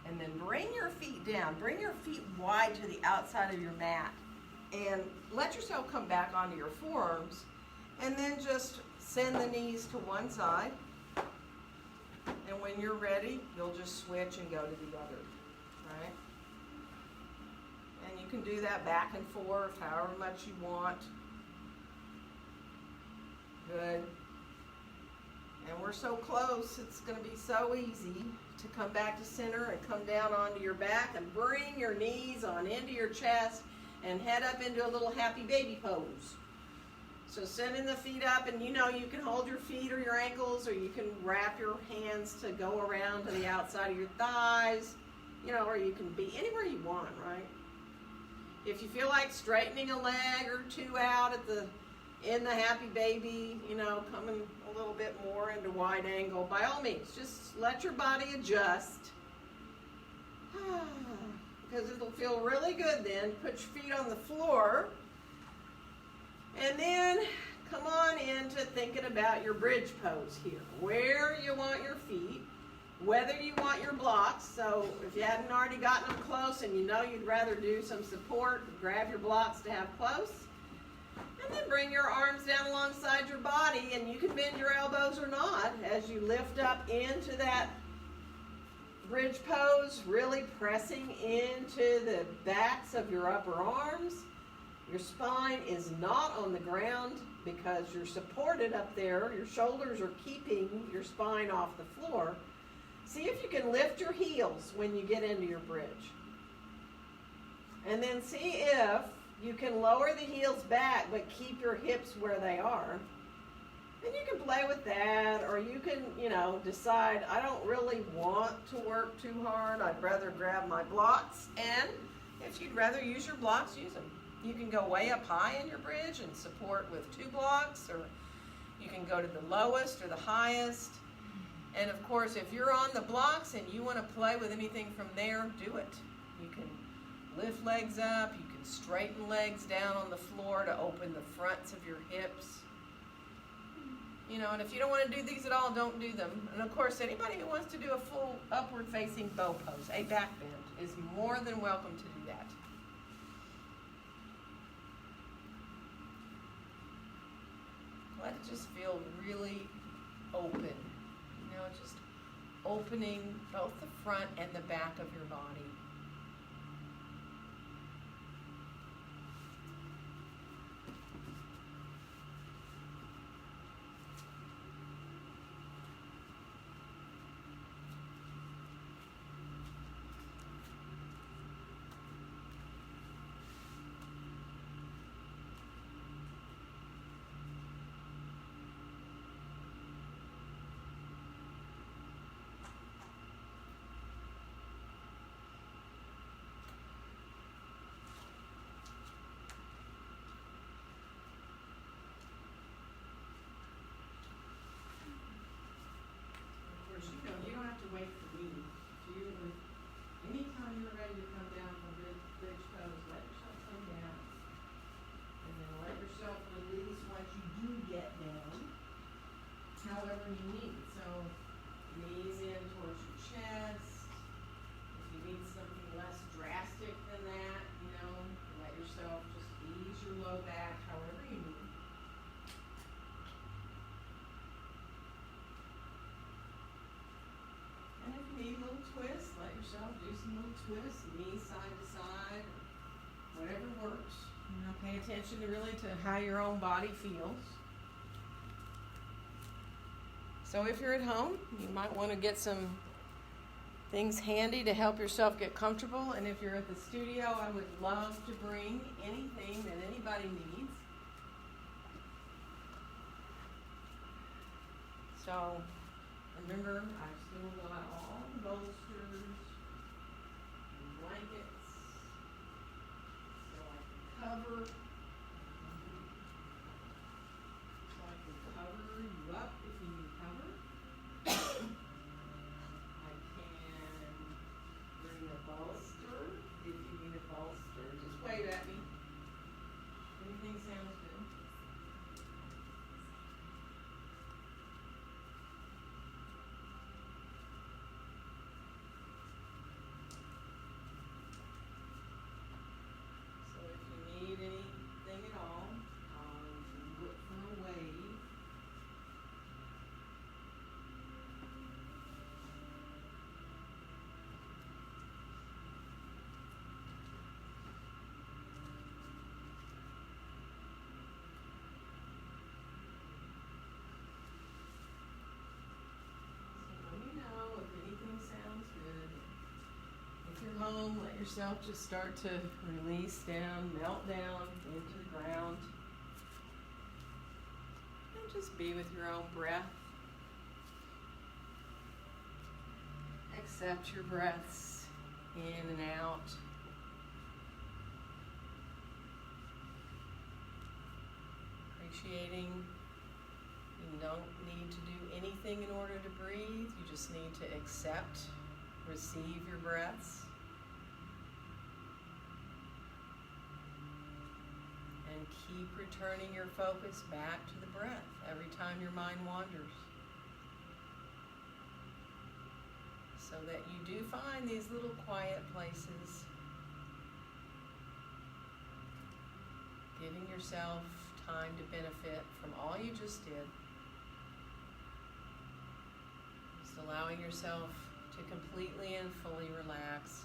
And then bring your feet down. Bring your feet wide to the outside of your mat. And let yourself come back onto your forearms. And then just send the knees to one side. And when you're ready, you'll just switch and go to the other. Right? And you can do that back and forth, however much you want. Good. And we're so close, it's going to be so easy to come back to center and come down onto your back and bring your knees on into your chest and head up into a little happy baby pose. So sending the feet up, and you can hold your feet or your ankles, or you can wrap your hands to go around to the outside of your thighs, or you can be anywhere you want, right? If you feel like straightening a leg or two out in the happy baby, coming a little bit more into wide angle, by all means, just let your body adjust Because it'll feel really good then. Put your feet on the floor. And then come on into thinking about your bridge pose here. Where you want your feet, whether you want your blocks. So if you hadn't already gotten them close and you know you'd rather do some support, grab your blocks to have close. And then bring your arms down alongside your body, and you can bend your elbows or not as you lift up into that bridge pose, really pressing into the backs of your upper arms. Your spine is not on the ground because you're supported up there. Your shoulders are keeping your spine off the floor. See if you can lift your heels when you get into your bridge. And then see if you can lower the heels back but keep your hips where they are. And you can play with that, or you can, decide, I don't really want to work too hard. I'd rather grab my blocks. And if you'd rather use your blocks, use them. You can go way up high in your bridge and support with 2 blocks, or you can go to the lowest or the highest. And of course, if you're on the blocks and you want to play with anything from there, do it. You can lift legs up, you can straighten legs down on the floor to open the fronts of your hips. And if you don't want to do these at all, don't do them. And of course, anybody who wants to do a full upward facing bow pose, a back bend, is more than welcome to do that. Let it just feel really open. Just opening both the front and the back of your body. You don't have to wait for me. Anytime you're ready to come down from bridge pose, let yourself come down. And then let yourself release once you do get down, however you need. So knees in towards your chest. If you need something less drastic than that, let yourself just ease your low back, however you need. And if you need a little twist, let yourself do some little twists, knees side to side, or whatever works. Pay attention to how your own body feels. So if you're at home, you might want to get some things handy to help yourself get comfortable. And if you're at the studio, I would love to bring anything that anybody needs. So remember, I've still got all the bolsters and blankets, so I can cover you up if you need cover. I can bring a bolster if you need a bolster. Just wave at me. Anything sounds good. Home, let yourself just start to release down, melt down into the ground. And just be with your own breath. Accept your breaths in and out. Appreciating you don't need to do anything in order to breathe. You just need to accept, receive your breaths. And keep returning your focus back to the breath every time your mind wanders. So that you do find these little quiet places, giving yourself time to benefit from all you just did. Just allowing yourself to completely and fully relax.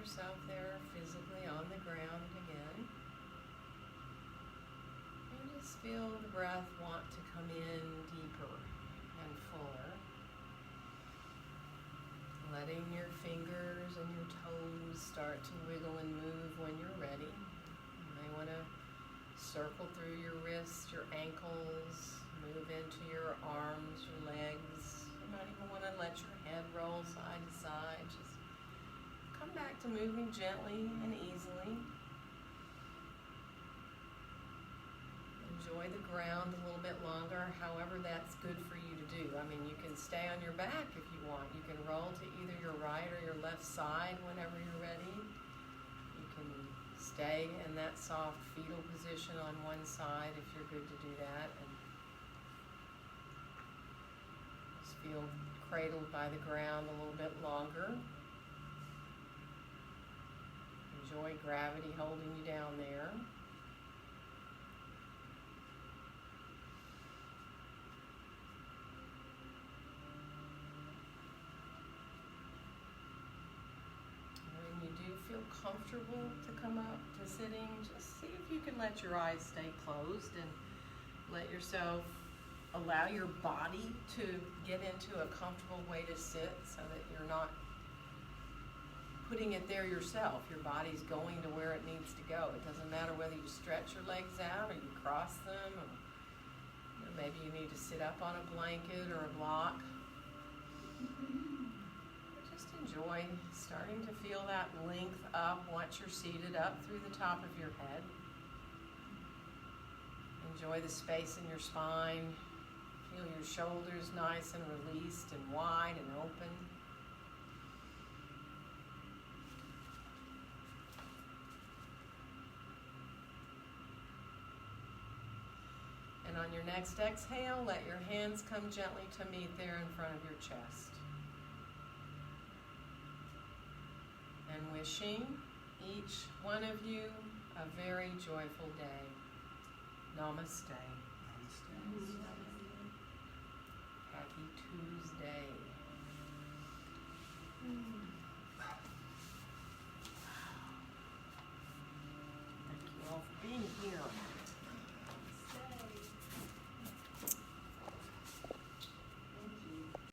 yourself there physically on the ground again. And just feel the breath want to come in deeper and fuller. Letting your fingers and your toes start to wiggle and move when you're ready. You may want to circle through your wrists, your ankles, move into your arms, your legs. You might even want to let your head roll side to side. Just come back to moving gently and easily. Enjoy the ground a little bit longer, however that's good for you to do. I mean, you can stay on your back if you want. You can roll to either your right or your left side whenever you're ready. You can stay in that soft fetal position on one side if you're good to do that. And just feel cradled by the ground a little bit longer. Enjoy gravity holding you down there. Feel comfortable to come up to sitting, just see if you can let your eyes stay closed and let yourself allow your body to get into a comfortable way to sit so that you're not putting it there yourself. Your body's going to where it needs to go. It doesn't matter whether you stretch your legs out or you cross them, or maybe you need to sit up on a blanket or a block. Enjoy starting to feel that length up once you're seated up through the top of your head. Enjoy the space in your spine. Feel your shoulders nice and released and wide and open. And on your next exhale, let your hands come gently to meet there in front of your chest. And wishing each one of you a very joyful day. Namaste.